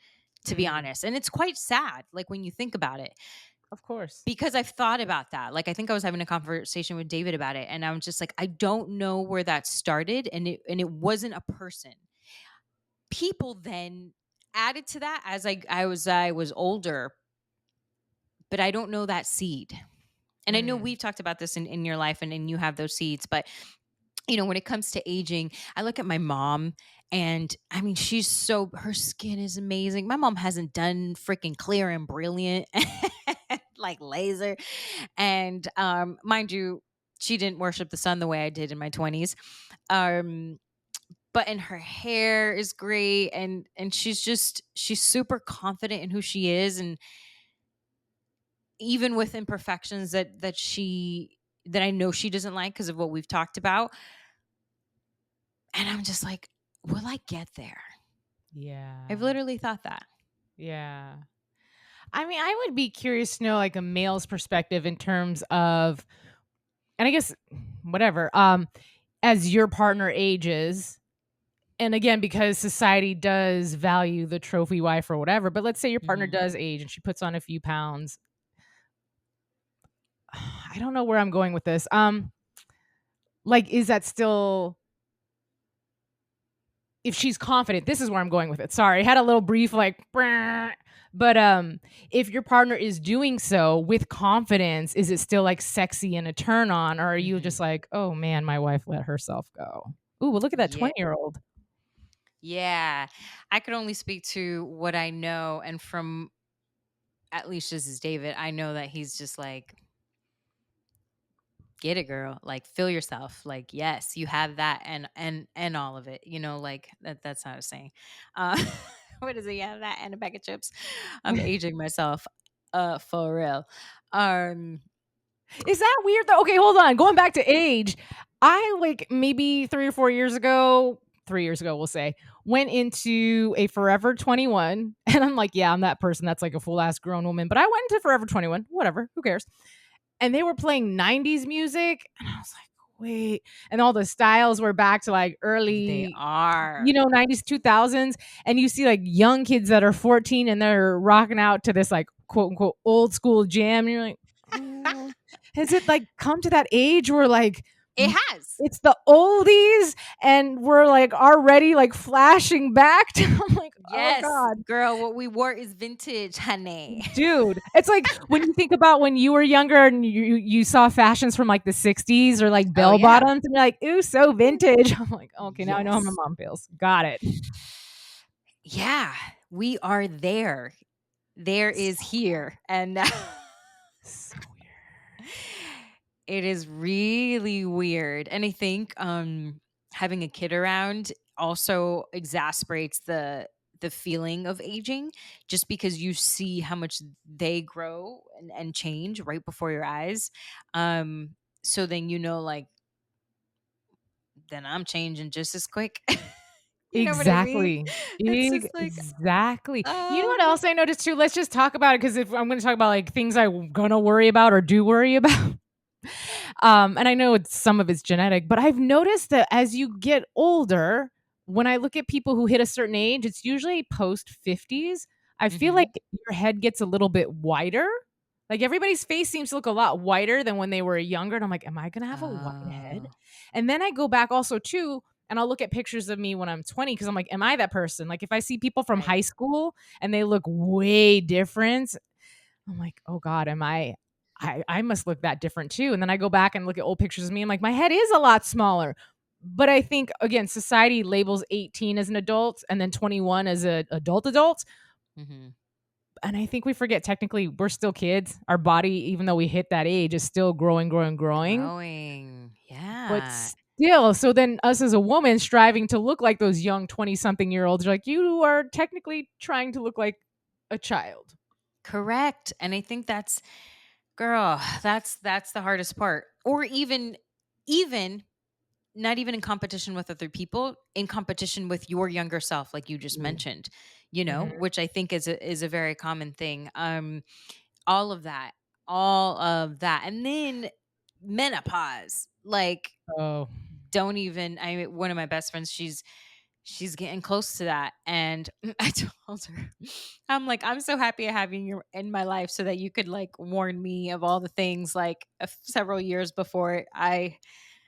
Speaker 2: to be
Speaker 1: Mm,
Speaker 2: honest. And it's quite sad, like when you think about it,
Speaker 1: of course.
Speaker 2: because I've thought about that. Like I think I was having a conversation with David about it, and I'm just like, I don't know where that started, and it wasn't a person. People then added to that as I was older, but I don't know that seed. And I know
Speaker 1: Mm,
Speaker 2: we've talked about this in your life, and you have those seeds, but when it comes to aging, I look at my mom, and I mean, her skin is amazing. My mom hasn't done freaking clear and brilliant like laser. And mind you, she didn't worship the sun the way I did in my 20s. Um but and her hair is great, and she's super confident in who she is, and even with imperfections that I know she doesn't like because of what we've talked about. And I'm just like, will I get there?
Speaker 1: Yeah.
Speaker 2: I've literally thought that.
Speaker 1: Yeah. I mean, I would be curious to know like a male's perspective in terms of, and I guess whatever, as your partner ages, and again, because society does value the trophy wife or whatever, but let's say your partner
Speaker 2: Mhm.
Speaker 1: does age and she puts on a few pounds. I don't know where I'm going with this. Like, is that still, if she's confident, this is where I'm going with it. Sorry, I had a little brief like, "Brr." But if your partner is doing so with confidence, is it still like sexy and a turn on, or are you just
Speaker 2: Mhm.
Speaker 1: like, oh man, my wife let herself go? Ooh, well, look at that
Speaker 2: Yeah.
Speaker 1: 20-year-old.
Speaker 2: Yeah. I could only speak to what I know. And from at least this is David, I know that he's just like, get it, girl. Like, feel yourself. Like, yes, you have that and all of it. You know, like that's not a saying. Uh what is it? You have that and a bag of chips. I'm aging myself. For real. Um
Speaker 1: Is that weird though? Okay, hold on. Going back to age, I like maybe 3 or 4 years ago, 3 years ago, we'll say, went into a Forever 21. And I'm like, yeah, I'm that person that's like a full ass grown woman. But I went into Forever 21, whatever, who cares? And they were playing 90s music. And I was like, wait. And all the styles were back to like
Speaker 2: they
Speaker 1: early,
Speaker 2: are.
Speaker 1: 90s, 2000s. And you see like young kids that are 14 and they're rocking out to this like quote unquote old school jam. And you're like, oh, has it like come to that age where like
Speaker 2: It has.
Speaker 1: it's the oldies and we're like already like flashing back to, I'm like, oh
Speaker 2: Yes,
Speaker 1: God.
Speaker 2: girl, what we wore is vintage, honey.
Speaker 1: Dude, it's like when you think about when you were younger and you saw fashions from like the 60s or like
Speaker 2: Oh
Speaker 1: bell
Speaker 2: yeah.
Speaker 1: bottoms and you're like, ooh, so vintage. I'm like, okay, now I know how my
Speaker 2: Yes.
Speaker 1: mom feels. Got it.
Speaker 2: Yeah, we are there. There is here. And
Speaker 1: So weird.
Speaker 2: it is really weird. And I think having a kid around also exasperates the feeling of aging just because you see how much they grow and change right before your eyes. So then you know like then I'm changing just as quick. You know what I mean?
Speaker 1: Exactly.
Speaker 2: It's just like,
Speaker 1: Exactly. You know what
Speaker 2: oh,
Speaker 1: else I noticed too? Let's just talk about it because if I'm going to talk about like things I'm going to worry about or do worry about. And I know some of it's genetic, but I've noticed that as you get older, when I look at people who hit a certain age, it's usually post 50s. I feel
Speaker 2: hmm
Speaker 1: like your head gets a little bit wider. Like everybody's face seems to look a lot whiter than when they were younger. And I'm like, am I going to have a wide head?
Speaker 2: oh,
Speaker 1: And then I go back also too, and I'll look at pictures of me when I'm 20 because I'm like, am I that person? Like if I see people from
Speaker 2: right.
Speaker 1: high school and they look way different, I'm like, oh God, I must look that different too. And then I go back and look at old pictures of me. I'm like, my head is a lot smaller. But I think again, society labels 18 as an adult and then 21 as an adult.
Speaker 2: hmm
Speaker 1: And I think we forget technically we're still kids. Our body, even though we hit that age, is still growing.
Speaker 2: Growing.
Speaker 1: But
Speaker 2: Yeah.
Speaker 1: still, so then us as a woman striving to look like those young 20 something year olds, like you are technically trying to look like a child.
Speaker 2: Correct. And I think that's girl, that's the hardest part. Or even not even in competition with other people, in competition with your younger self like you just
Speaker 1: Ooh.
Speaker 2: mentioned, you know,
Speaker 1: Mhm.
Speaker 2: which I think is a very common thing. All of that. All of that. And then menopause. Like
Speaker 1: Oh,
Speaker 2: don't even one of my best friends, she's getting close to that. And I told her, I'm like, I'm so happy I have you in my life so that you could like warn me of all the things like several years before I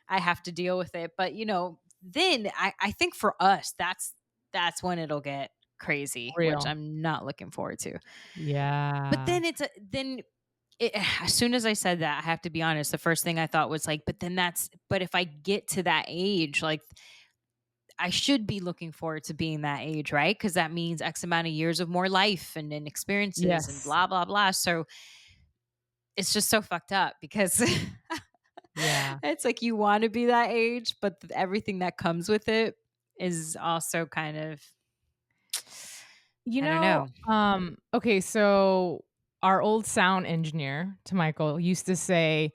Speaker 2: have to deal with it. But you know, then I think for us, that's when it'll get crazy, which
Speaker 1: real.
Speaker 2: I'm not looking forward to. But
Speaker 1: Yeah.
Speaker 2: then as soon as I said that, I have to be honest, the first thing I thought was like, but if I get to that age, like I should be looking forward to being that age, right? Because that means X amount of years of more life and experiences and
Speaker 1: Yes.
Speaker 2: blah, blah, blah. So it's just so fucked up because
Speaker 1: Yeah.
Speaker 2: it's like you want to be that age, but everything that comes with it is also
Speaker 1: You
Speaker 2: I don't
Speaker 1: know,
Speaker 2: know.
Speaker 1: okay, so our old sound engineer to Michael used to say,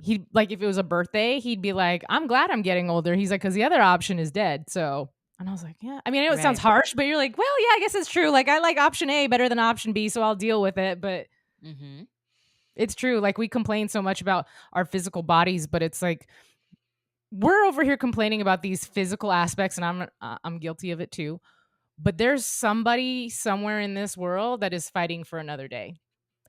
Speaker 1: he like if it was a birthday, he'd be like, "I'm glad I'm getting older." He's like, "Cause the other option is dead." So, and I was like, "Yeah." I mean, I know it sounds
Speaker 2: Right.
Speaker 1: harsh, but you're like, "Well, yeah, I guess it's true." Like, I like option A better than option B, so I'll deal with it. But
Speaker 2: Mm-hmm.
Speaker 1: it's true. Like, we complain so much about our physical bodies, but it's like we're over here complaining about these physical aspects, and I'm guilty of it too. But there's somebody somewhere in this world that is fighting for another day,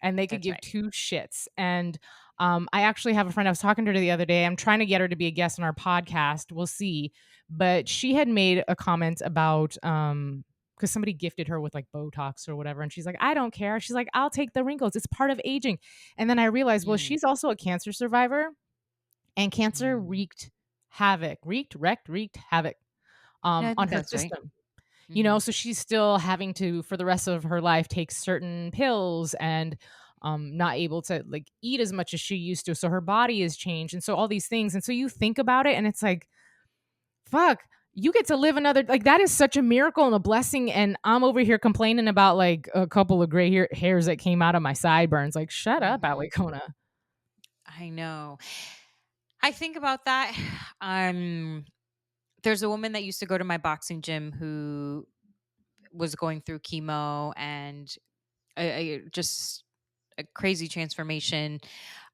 Speaker 1: and they could
Speaker 2: That's
Speaker 1: give
Speaker 2: right.
Speaker 1: two shits. And I actually have a friend, I was talking to her the other day. I'm trying to get her to be a guest on our podcast. We'll see. But she had made a comment about because somebody gifted her with like Botox or whatever, and she's like, I don't care. She's like, I'll take the wrinkles. It's part of aging. And then I realized, well,
Speaker 2: Mm,
Speaker 1: she's also a cancer survivor, and cancer
Speaker 2: mm.
Speaker 1: wreaked havoc
Speaker 2: Yeah, I
Speaker 1: on
Speaker 2: think
Speaker 1: her
Speaker 2: that's right.
Speaker 1: system.
Speaker 2: Mm-hmm.
Speaker 1: So she's still having to, for the rest of her life, take certain pills and not able to like eat as much as she used to. So her body has changed. And so all these things. And so you think about it and it's like, fuck, you get to live another, like that is such a miracle and a blessing. And I'm over here complaining about like a couple of gray hairs that came out of my sideburns. Like, shut up,
Speaker 2: Mm-hmm.
Speaker 1: Alikona.
Speaker 2: I know. I think about that. There's a woman that used to go to my boxing gym who was going through chemo and just a crazy transformation.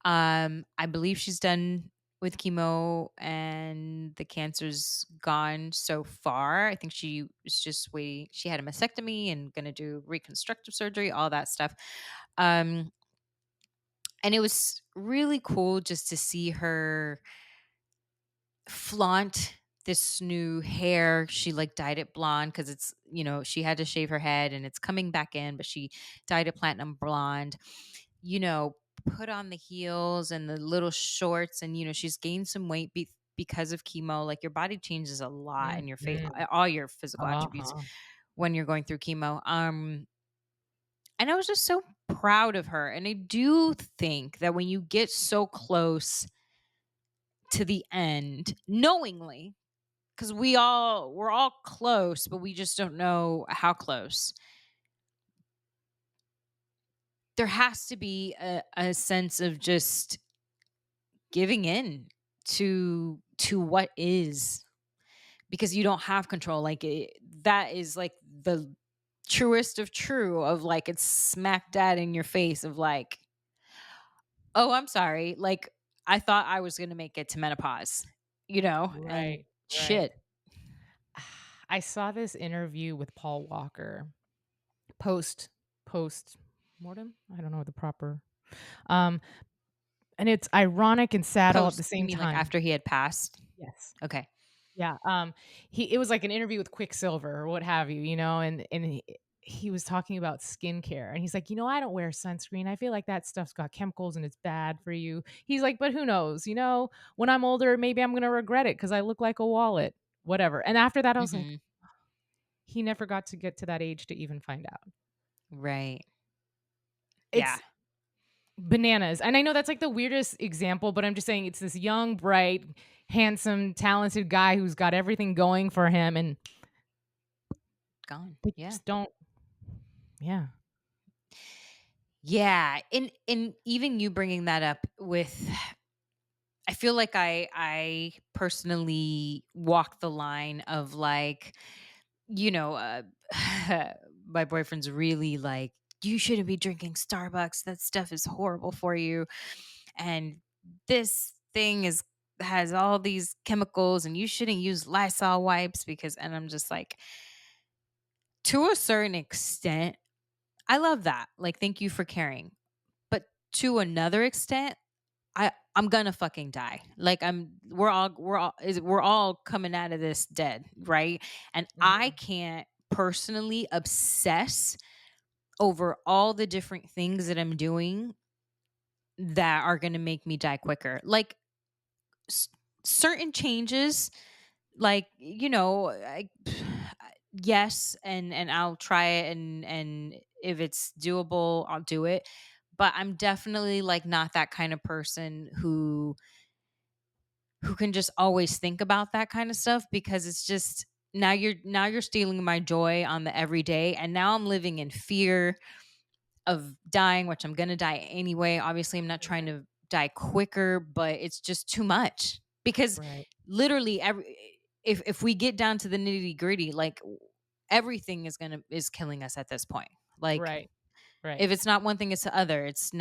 Speaker 2: I believe she's done with chemo and the cancer's gone so far. I think she was just waiting. She had a mastectomy and going to do reconstructive surgery, all that stuff. Um, and it was really cool just to see her flaunt this new hair. She like dyed it blonde because it's, she had to shave her head and it's coming back in, but she dyed it platinum blonde, you know, put on the heels and the little shorts. And, she's gained some weight because of chemo. Like your body changes a lot in your face,
Speaker 1: Mhm.
Speaker 2: all your physical attributes
Speaker 1: Uh-huh.
Speaker 2: when you're going through chemo. And I was just so proud of her. And I do think that when you get so close to the end, knowingly, because we're all close, but we just don't know how close. There has to be a sense of just giving in to what is, because you don't have control. Like that is like the truest of true of like it's smack dab in your face of like, oh, I'm sorry, like I thought I was gonna make it to menopause, and
Speaker 1: Right, right.
Speaker 2: shit.
Speaker 1: I saw this interview with Paul Walker post post mortem. I don't know the proper. Um, and it's ironic and sad all at the
Speaker 2: Post, you
Speaker 1: same
Speaker 2: mean like
Speaker 1: time.
Speaker 2: after he had passed?
Speaker 1: Yes.
Speaker 2: Okay.
Speaker 1: Yeah. It was like an interview with Quicksilver or what have you, and he was talking about skincare and he's like, I don't wear sunscreen. I feel like that stuff's got chemicals and it's bad for you. He's like, but who knows? When I'm older, maybe I'm gonna regret it because I look like a wallet. Whatever. And after that, I was like,
Speaker 2: Hmm.
Speaker 1: he never got to get to that age to even find out.
Speaker 2: Right. Yeah.
Speaker 1: It's bananas. And I know that's like the weirdest example, but I'm just saying it's this young, bright, handsome, talented guy who's got everything going for him and
Speaker 2: Gone.
Speaker 1: they
Speaker 2: Yeah.
Speaker 1: just don't. Yeah.
Speaker 2: Yeah. And even you bringing that up with, I feel like I personally walk the line of like, you know, uh, my boyfriend's really like, you shouldn't be drinking Starbucks. That stuff is horrible for you. And this thing has all these chemicals and you shouldn't use Lysol wipes and I'm just like, to a certain extent, I love that. Like, thank you for caring. But to another extent, I'm gonna fucking die. Like we're all coming out of this dead, right? And I
Speaker 1: Mhm.
Speaker 2: can't personally obsess over all the different things that I'm doing that are gonna make me die quicker. Like s- certain changes, like yes, and I'll try it, and if it's doable, I'll do it. But I'm definitely like not that kind of person who can just always think about that kind of stuff, because it's just now you're stealing my joy on the everyday, and now I'm living in fear of dying, which I'm going to die anyway. Obviously, I'm not trying to die quicker, but it's just too much because
Speaker 1: Right.
Speaker 2: literally if we get down to the nitty gritty, like everything is killing us at this point. Like
Speaker 1: Right. Right.
Speaker 2: if it's not one thing, it's the other. It's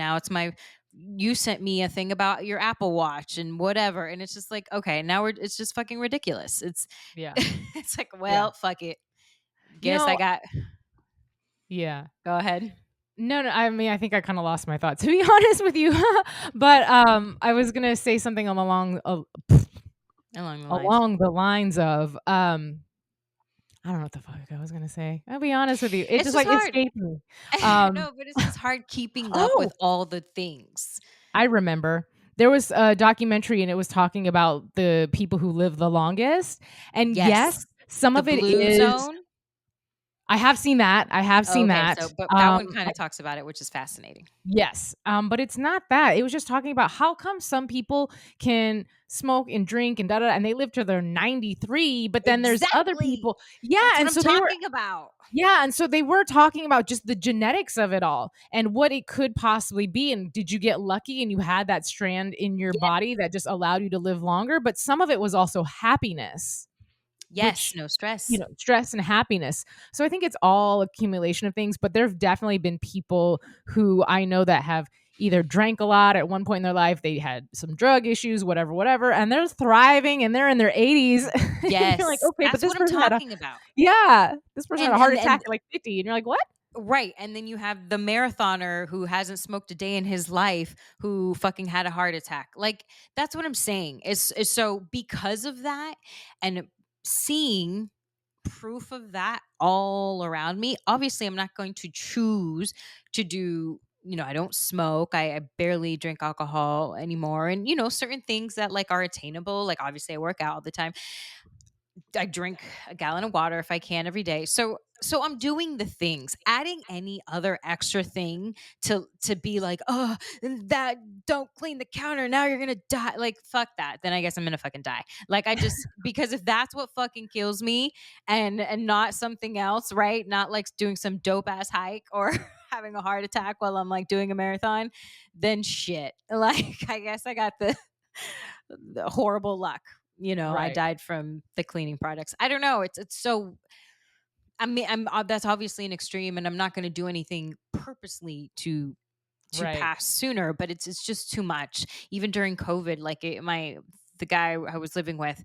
Speaker 2: you sent me a thing about your Apple Watch and whatever. And it's just like, okay, now it's just fucking ridiculous. It's,
Speaker 1: Yeah.
Speaker 2: it's like, well, fuck it. Guess
Speaker 1: know-
Speaker 2: I got,
Speaker 1: Yeah.
Speaker 2: go ahead.
Speaker 1: No, I mean, I think I kind of lost my thought, to be honest with you. But I was gonna say something along the lines of I don't know what the fuck I was gonna say. I'll be honest with you. It
Speaker 2: It's
Speaker 1: just
Speaker 2: just
Speaker 1: like
Speaker 2: hard.
Speaker 1: escaped me.
Speaker 2: No, but it's just hard keeping up
Speaker 1: Oh,
Speaker 2: with all the things.
Speaker 1: I remember. There was a documentary and it was talking about the people who live the longest. And yes, some
Speaker 2: The
Speaker 1: of it
Speaker 2: Blue
Speaker 1: is
Speaker 2: Zone.
Speaker 1: I have seen that. I have seen that.
Speaker 2: So, but that one kind of talks about it, which is fascinating.
Speaker 1: Yes. But it's not that. It was just talking about how come some people can smoke and drink and and they live till they're 93, but then there's other
Speaker 2: Exactly.
Speaker 1: people. Yeah,
Speaker 2: That's
Speaker 1: and
Speaker 2: what
Speaker 1: so
Speaker 2: I'm
Speaker 1: they were
Speaker 2: talking about.
Speaker 1: yeah, and so they were talking about just the genetics of it all and what it could possibly be. And did you get lucky and you had that strand in your body that just allowed you to live longer? But some of it was also happiness.
Speaker 2: Yes,
Speaker 1: Which,
Speaker 2: no stress.
Speaker 1: Stress and happiness. So I think it's all accumulation of things, but there have definitely been people who I know that have either drank a lot at one point in their life, they had some drug issues, whatever, and they're thriving and they're in their 80s.
Speaker 2: Yes.
Speaker 1: You're like, okay, but
Speaker 2: That's
Speaker 1: this
Speaker 2: what I'm
Speaker 1: person had
Speaker 2: talking about.
Speaker 1: this person had
Speaker 2: And-
Speaker 1: a heart
Speaker 2: and-
Speaker 1: attack
Speaker 2: and-
Speaker 1: at like 50, and you're like, what?
Speaker 2: Right. And then you have the marathoner who hasn't smoked a day in his life who fucking had a heart attack. Like, that's what I'm saying. Is so because of that and seeing proof of that all around me, obviously I'm not going to choose to do, I don't smoke. I barely drink alcohol anymore. And, certain things that like are attainable, like obviously I work out all the time. I drink a gallon of water if I can every day. So I'm doing the things. Adding any other extra thing to be like, oh, that don't clean the counter. Now you're gonna die. Like, fuck that. Then I guess I'm gonna fucking die. Like I just because if that's what fucking kills me and not something else, right? Not like doing some dope ass hike or having a heart attack while I'm like doing a marathon, then shit. Like I guess I got the horrible luck. I
Speaker 1: Right.
Speaker 2: died from the cleaning products. I don't know. It's so. I mean, that's obviously an extreme, and I'm not going to do anything purposely to
Speaker 1: Right.
Speaker 2: pass sooner. But it's just too much. Even during COVID, like the guy I was living with,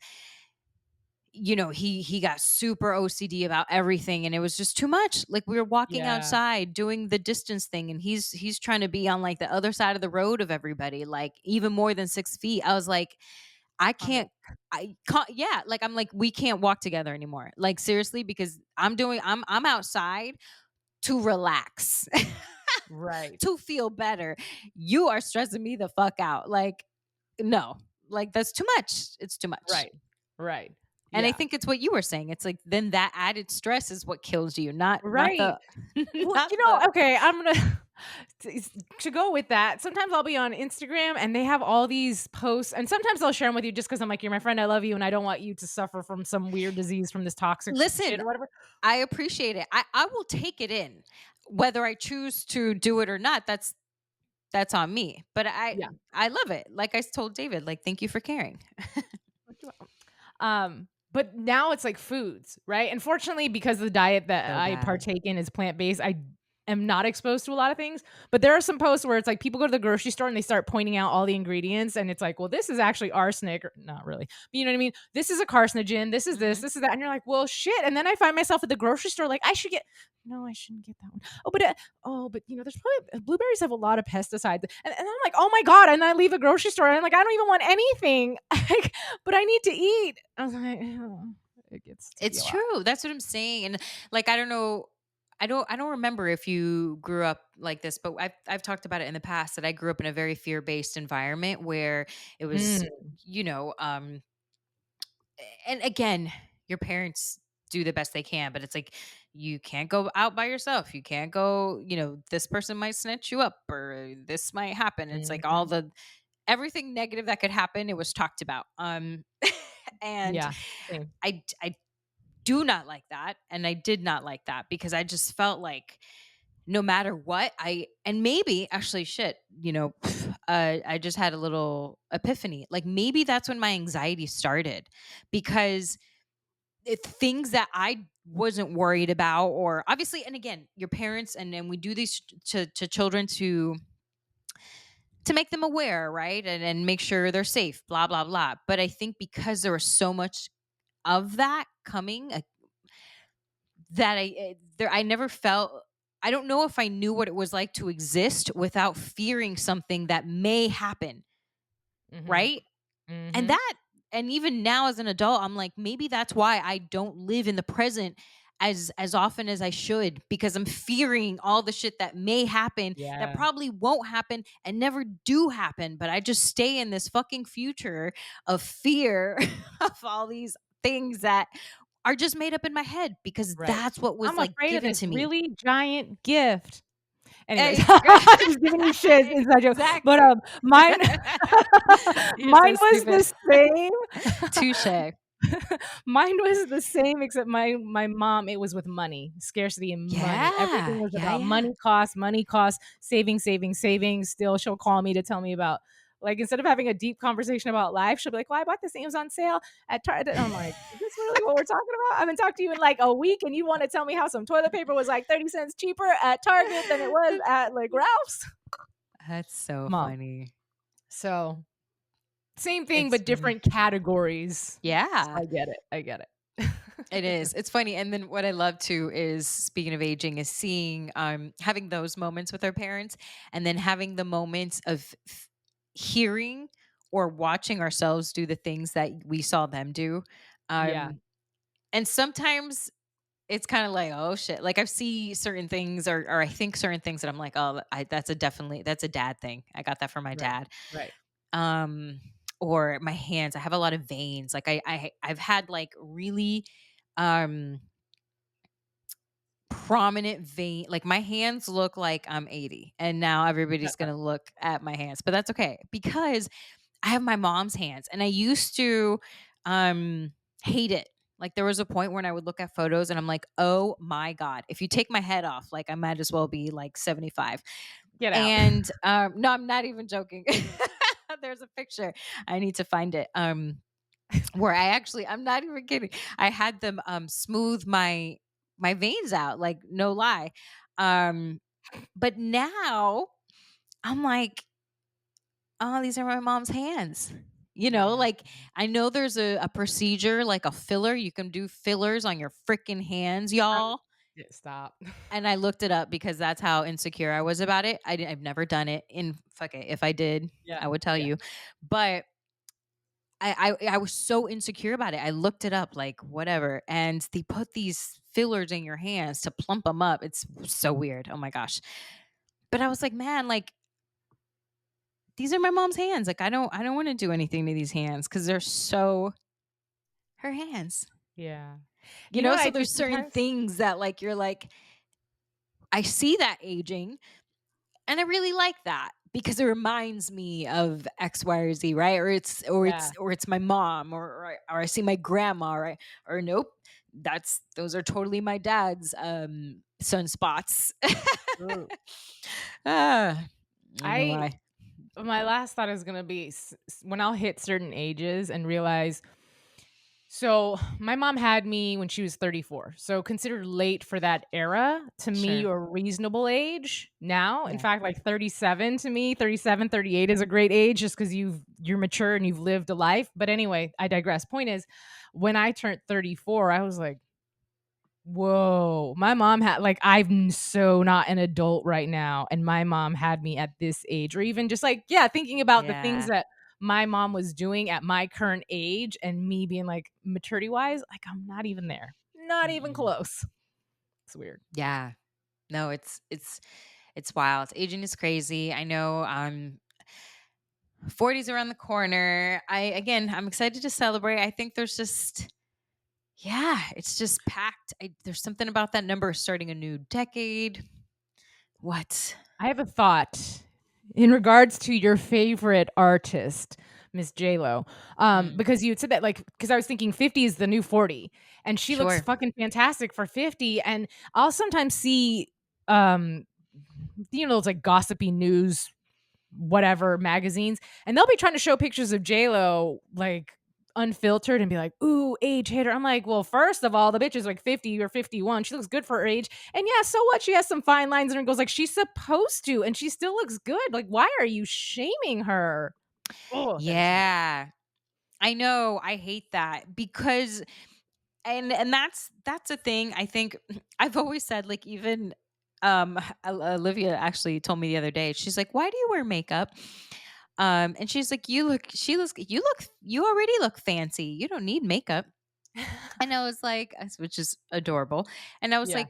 Speaker 2: he got super OCD about everything, and it was just too much. Like we were walking
Speaker 1: Yeah.
Speaker 2: outside doing the distance thing, and he's trying to be on like the other side of the road of everybody, like even more than 6 feet. I was like, I can't, yeah. Like, I'm like, we can't walk together anymore. Like, seriously, because I'm outside to relax,
Speaker 1: Right.
Speaker 2: to feel better. You are stressing me the fuck out. Like, no, like that's too much. It's too much.
Speaker 1: Right.
Speaker 2: And I
Speaker 1: Yeah.
Speaker 2: think it's what you were saying. It's like, then that added stress is what kills you, not
Speaker 1: Right.
Speaker 2: the,
Speaker 1: Well,
Speaker 2: not the-
Speaker 1: okay, I'm gonna to go with that. Sometimes I'll be on Instagram and they have all these posts, and sometimes I'll share them with you just because I'm like, you're my friend, I love you, and I don't want you to suffer from some weird disease from this toxic
Speaker 2: Listen,
Speaker 1: shit or whatever.
Speaker 2: I appreciate it. I will take it in, whether I choose to do it or not. That's on me. But I love it. Like I told David, like, thank you for caring.
Speaker 1: But now it's like foods, right? Unfortunately, because the diet that
Speaker 2: So
Speaker 1: I
Speaker 2: bad.
Speaker 1: partake in is plant-based, I am not exposed to a lot of things. But there are some posts where it's like people go to the grocery store and they start pointing out all the ingredients, and it's like, well, this is actually arsenic, or not really, but you know what I mean? This is a carcinogen, this is this is that, and you're like, well, shit. And then I find myself at the grocery store like, I shouldn't get that one. But there's probably blueberries have a lot of pesticides, and I'm like, oh my god. And I leave a grocery store and I'm like, I don't even want anything, but I need to eat. I was like, oh, it gets to be
Speaker 2: It's
Speaker 1: a lot.
Speaker 2: true. That's what I'm saying. And like, I don't know. I don't remember if you grew up like this, but I've talked about it in the past that I grew up in a very fear-based environment where it was, and again, your parents do the best they can, but it's like you can't go out by yourself. You can't go, this person might snatch you up or this might happen. It's like all everything negative that could happen, it was talked about. And
Speaker 1: Yeah, same.
Speaker 2: I do not like that, and I did not like that because I just felt like no matter what, and maybe actually shit, I just had a little epiphany. Like maybe that's when my anxiety started, because it's things that I wasn't worried about, or obviously, and again, your parents, and we do these to children to make them aware, right? And make sure they're safe, blah, blah, blah. But I think because there was so much of that coming, that I never felt, I don't know if I knew what it was like to exist without fearing something that may happen, right? And that, and even now as an adult, I'm like, maybe that's why I don't live in the present as often as I should, because I'm fearing all the shit that may happen, that probably won't happen and never do happen, but I just stay in this fucking future of fear of all these things that are just made up in my head, because that's what was
Speaker 1: I'm
Speaker 2: like
Speaker 1: afraid of
Speaker 2: given
Speaker 1: this
Speaker 2: to me.
Speaker 1: really giant gift. Anyways,
Speaker 2: Hey,
Speaker 1: just giving you shit inside joke.
Speaker 2: Exactly.
Speaker 1: But mine,
Speaker 2: You're
Speaker 1: mine
Speaker 2: so
Speaker 1: was the same.
Speaker 2: Touche.
Speaker 1: Mine was the same, except my mom, it was with money, scarcity and money. Everything was about money cost, saving. Still, she'll call me to tell me about, like, instead of having a deep conversation about life, she'll be like, "Well, I bought this thing. It was on sale at Target." I'm like, "Is this really what we're talking about? I haven't talked to you in like a week, and you want to tell me how some toilet paper was like 30 cents cheaper at Target than it was at like Ralph's?"
Speaker 2: That's so
Speaker 1: Mom.
Speaker 2: funny.
Speaker 1: So, same thing,
Speaker 2: It's
Speaker 1: but different categories.
Speaker 2: Yeah.
Speaker 1: I get it.
Speaker 2: It is. It's funny. And then what I love too is, speaking of aging, is seeing having those moments with our parents, and then having the moments of hearing or watching ourselves do the things that we saw them do.
Speaker 1: Yeah.
Speaker 2: And sometimes it's kind of like, oh shit. Like I see certain things, or I think certain things that I'm like, oh, that's a dad thing. I got that from my dad.
Speaker 1: Right.
Speaker 2: Or my hands. I have a lot of veins. Like I've had like really prominent vein. Like my hands look like I'm 80, and now everybody's gonna look at my hands, but that's okay, because I have my mom's hands, and I used to hate it. Like there was a point when I would look at photos and I'm like, oh my God, if you take my head off, like I might as well be like 75.
Speaker 1: Get out.
Speaker 2: And no, I'm not even joking. There's a picture. I need to find it. Where I'm not even kidding. I had them smooth my veins out, like no lie. But now I'm like, oh, these are my mom's hands. Like I know there's a procedure, like a filler. You can do fillers on your freaking hands, y'all.
Speaker 1: Stop.
Speaker 2: And I looked it up because that's how insecure I was about it. I've never done it. Fuck it, if I did, I would tell you. But I was so insecure about it. I looked it up, like whatever, and they put these fillers in your hands to plump them up. It's so weird. Oh my gosh. But I was like, man, like these are my mom's hands. Like I don't want to do anything to these hands because they're so her hands.
Speaker 1: Yeah.
Speaker 2: So there's certain things that like you're like, I see that aging, and I really like that because it reminds me of X, Y, or Z, right? Or it's my mom, or I see my grandma, right? Or nope, those are totally my dad's sunspots.
Speaker 1: My last thought is gonna be when I'll hit certain ages and realize. So my mom had me when she was 34. So considered late for that era. To me, a reasonable age now. In fact, like 37 to me, 37, 38 is a great age just because you're mature and you've lived a life. But anyway, I digress. Point is, when I turned 34, I was like, whoa, my mom had, like, I'm so not an adult right now. And my mom had me at this age, or even just like, thinking about the things that my mom was doing at my current age, and me being like, maturity wise, like I'm not even there, not even close. It's weird.
Speaker 2: Yeah, no, it's wild. Aging is crazy. I know. 40's around the corner. I'm excited to celebrate. I think there's just, it's just packed. There's something about that number, starting a new decade. What?
Speaker 1: I have a thought in regards to your favorite artist, Miss J-Lo, because you had said that, like, because I was thinking 50 is the new 40, and she looks fucking fantastic for 50. And I'll sometimes see those like gossipy news, whatever magazines, and they'll be trying to show pictures of J-Lo like unfiltered and be like, ooh, age hater. I'm like, well, first of all, the bitch is like 50 or 51. She looks good for her age. And yeah, so what? She has some fine lines and wrinkles like she's supposed to, and she still looks good. Like, why are you shaming her? Oh,
Speaker 2: Yeah. I know. I hate that because and that's a thing. I think I've always said, like, even Olivia actually told me the other day. She's like, "Why do you wear makeup?" And she's like, you already look fancy. You don't need makeup." And I was like, which is adorable. And
Speaker 1: Yeah.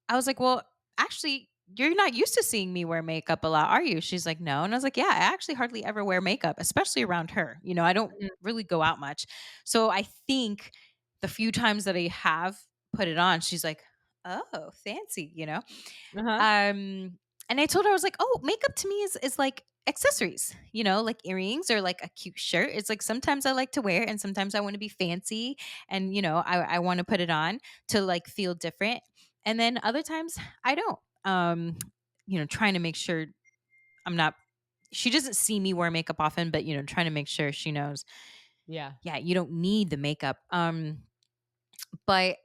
Speaker 2: I was like, "Well, actually, you're not used to seeing me wear makeup a lot, are you?" She's like, "No." And I was like, "Yeah, I actually hardly ever wear makeup, especially around her. I don't
Speaker 1: Mhm.
Speaker 2: really go out much." So I think the few times that I have put it on, she's like, "Oh, fancy."
Speaker 1: Uh-huh.
Speaker 2: And I told her, I was like, "Oh, makeup to me is like accessories, like earrings or like a cute shirt. It's like sometimes I like to wear it and sometimes I want to be fancy and I want to put it on to like feel different. And then other times I don't. Trying to make sure I'm not she doesn't see me wear makeup often, but trying to make sure she knows,
Speaker 1: Yeah.
Speaker 2: yeah, you don't need the makeup. But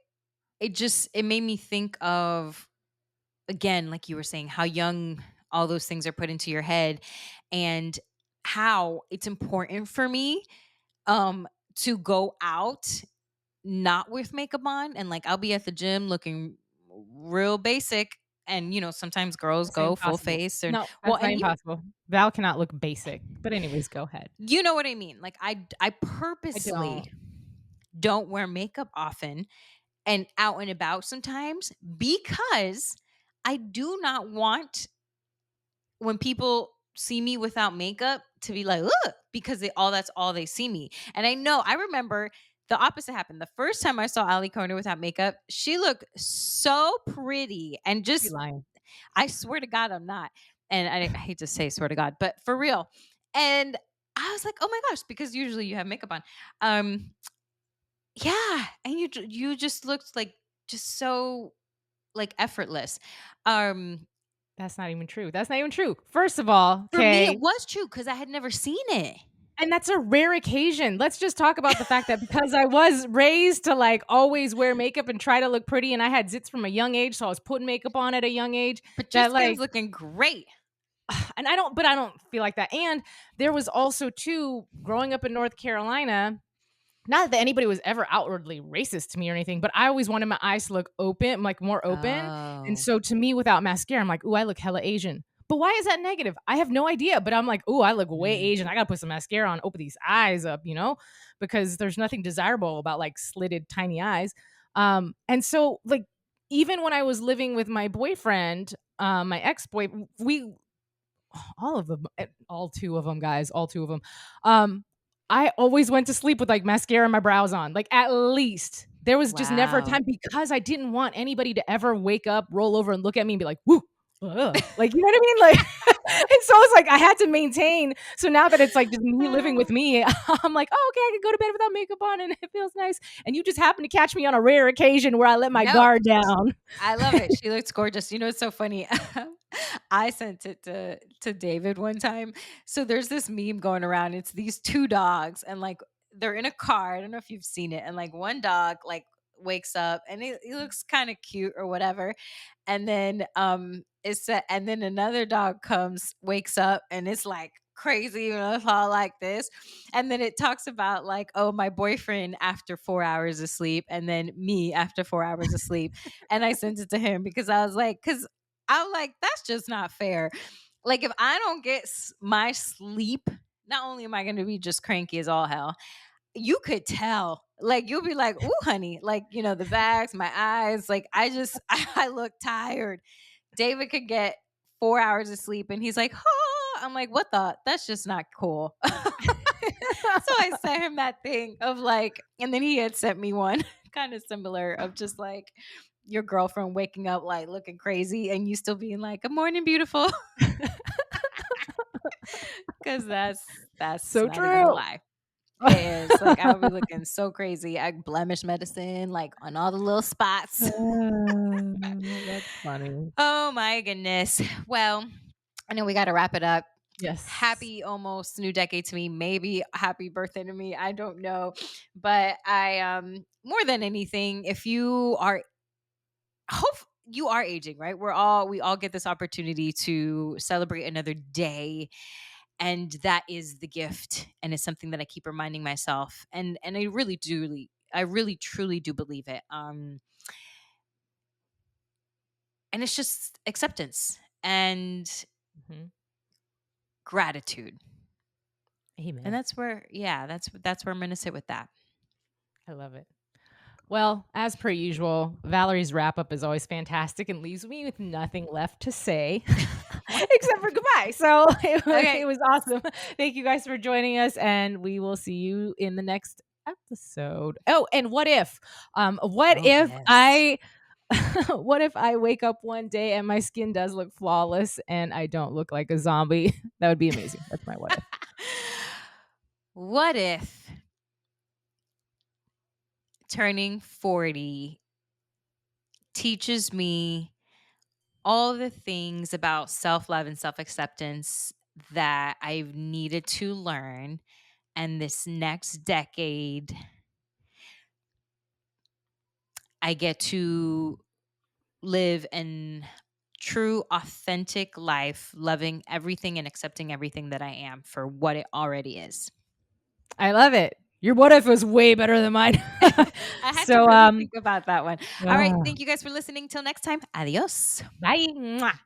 Speaker 2: it made me think of, again, like you were saying, how young all those things are put into your head and how it's important for me to go out not with makeup on, and like I'll be at the gym looking real basic, and sometimes girls
Speaker 1: That's
Speaker 2: go full
Speaker 1: impossible.
Speaker 2: face, and
Speaker 1: No,
Speaker 2: well,
Speaker 1: that's not
Speaker 2: and
Speaker 1: impossible. Val cannot look basic. But anyways, go ahead.
Speaker 2: you know what I mean. Like I
Speaker 1: I don't.
Speaker 2: purposely don't wear makeup often and out and about sometimes because I do not want, when people see me without makeup, to be like, ugh, because that's all they see me. And I remember the opposite happened. The first time I saw Ali Kona without makeup, she looked so pretty and
Speaker 1: She
Speaker 2: just,
Speaker 1: lying.
Speaker 2: I swear to God, I'm not. And I hate to say swear to God, but for real. And I was like, oh my gosh, because usually you have makeup on. Um, yeah. And you just looked like just so like effortless. Um,
Speaker 1: That's not even true. That's not even true. First of all,
Speaker 2: For me, it
Speaker 1: okay,
Speaker 2: was true because I had never seen it.
Speaker 1: and that's a rare occasion. Let's just talk about the fact that because I was raised to like always wear makeup and try to look pretty, and I had zits from a young age, so I was putting makeup on at a young age.
Speaker 2: But your
Speaker 1: That
Speaker 2: skin's
Speaker 1: like,
Speaker 2: looking great.
Speaker 1: and I don't feel like that. And there was also too growing up in North Carolina. Not that anybody was ever outwardly racist to me or anything, but I always wanted my eyes to look open, like more open. And
Speaker 2: Oh.
Speaker 1: so to me, without mascara, I'm like, ooh, I look hella Asian. But why is that negative? I have no idea. But I'm like, ooh, I look way
Speaker 2: Mm.
Speaker 1: Asian. I gotta put some mascara on, open these eyes up, because there's nothing desirable about like slitted tiny eyes. And so like even when I was living with my boyfriend, my ex-boy, we all of them, all two of them, guys, all two of them. I always went to sleep with like mascara and my brows on, like at least. There was just never a
Speaker 2: Wow.
Speaker 1: time because I didn't want anybody to ever wake up, roll over, and look at me and be like, "Woo." Ugh. Like, you know what I mean? Like, and so it's like I had to maintain. So now that it's like just me living with me, I'm like, oh, okay, I can go to bed without makeup on and it feels nice. And you just happen to catch me on a rare occasion where I let my
Speaker 2: No,
Speaker 1: guard down.
Speaker 2: I love it. She looks gorgeous. It's so funny. I sent it to David one time. So there's this meme going around. It's these two dogs, and like they're in a car. I don't know if you've seen it. And like one dog like wakes up and he looks kind of cute or whatever. And then and then another dog wakes up and it's like crazy, it's all like this. And then it talks about like, oh, my boyfriend after 4 hours of sleep, and then me after 4 hours of sleep. And I sent it to him because I was like, I'm like, that's just not fair. Like, if I don't get my sleep, not only am I going to be just cranky as all hell, you could tell. Like, you'll be like, "Ooh, honey," like, the bags, my eyes, like, I look tired. David could get 4 hours of sleep and he's like, "Oh," I'm like, "What the? That's just not cool." So I sent him that thing of like, and then he had sent me one kind of similar of just like your girlfriend waking up like looking crazy and you still being like, "Good morning, beautiful." Because that's
Speaker 1: So
Speaker 2: not even a
Speaker 1: true.
Speaker 2: lie. It is. Like, I would be looking so crazy. I blemish medicine, like, on all the little spots.
Speaker 1: That's funny.
Speaker 2: Oh my goodness. Well, I know we got to wrap it up.
Speaker 1: Yes.
Speaker 2: Happy almost new decade to me. Maybe happy birthday to me. I don't know. But I more than anything, if you are you are aging, right? We all get this opportunity to celebrate another day, and that is the gift, and it's something that I keep reminding myself, and I really truly do believe it. And it's just acceptance and
Speaker 1: Mhm.
Speaker 2: gratitude.
Speaker 1: Amen.
Speaker 2: And that's where that's where I'm going to sit with that.
Speaker 1: I love it. Well, as per usual, Valerie's wrap up is always fantastic and leaves me with nothing left to say except for goodbye. So it was awesome. Thank you guys for joining us, and we will see you in the next episode. Oh, and what if I what if I wake up one day and my skin does look flawless and I don't look like a zombie? That would be amazing. That's my what if.
Speaker 2: What if turning 40 teaches me all the things about self-love and self-acceptance that I've needed to learn, and this next decade I get to live in true authentic life, loving everything and accepting everything that I am for what it already is.
Speaker 1: I love it. Your what if was way better than mine.
Speaker 2: I had to really think about that one. All right. Thank you guys for listening. Till next time. Adios.
Speaker 1: Bye. Mwah.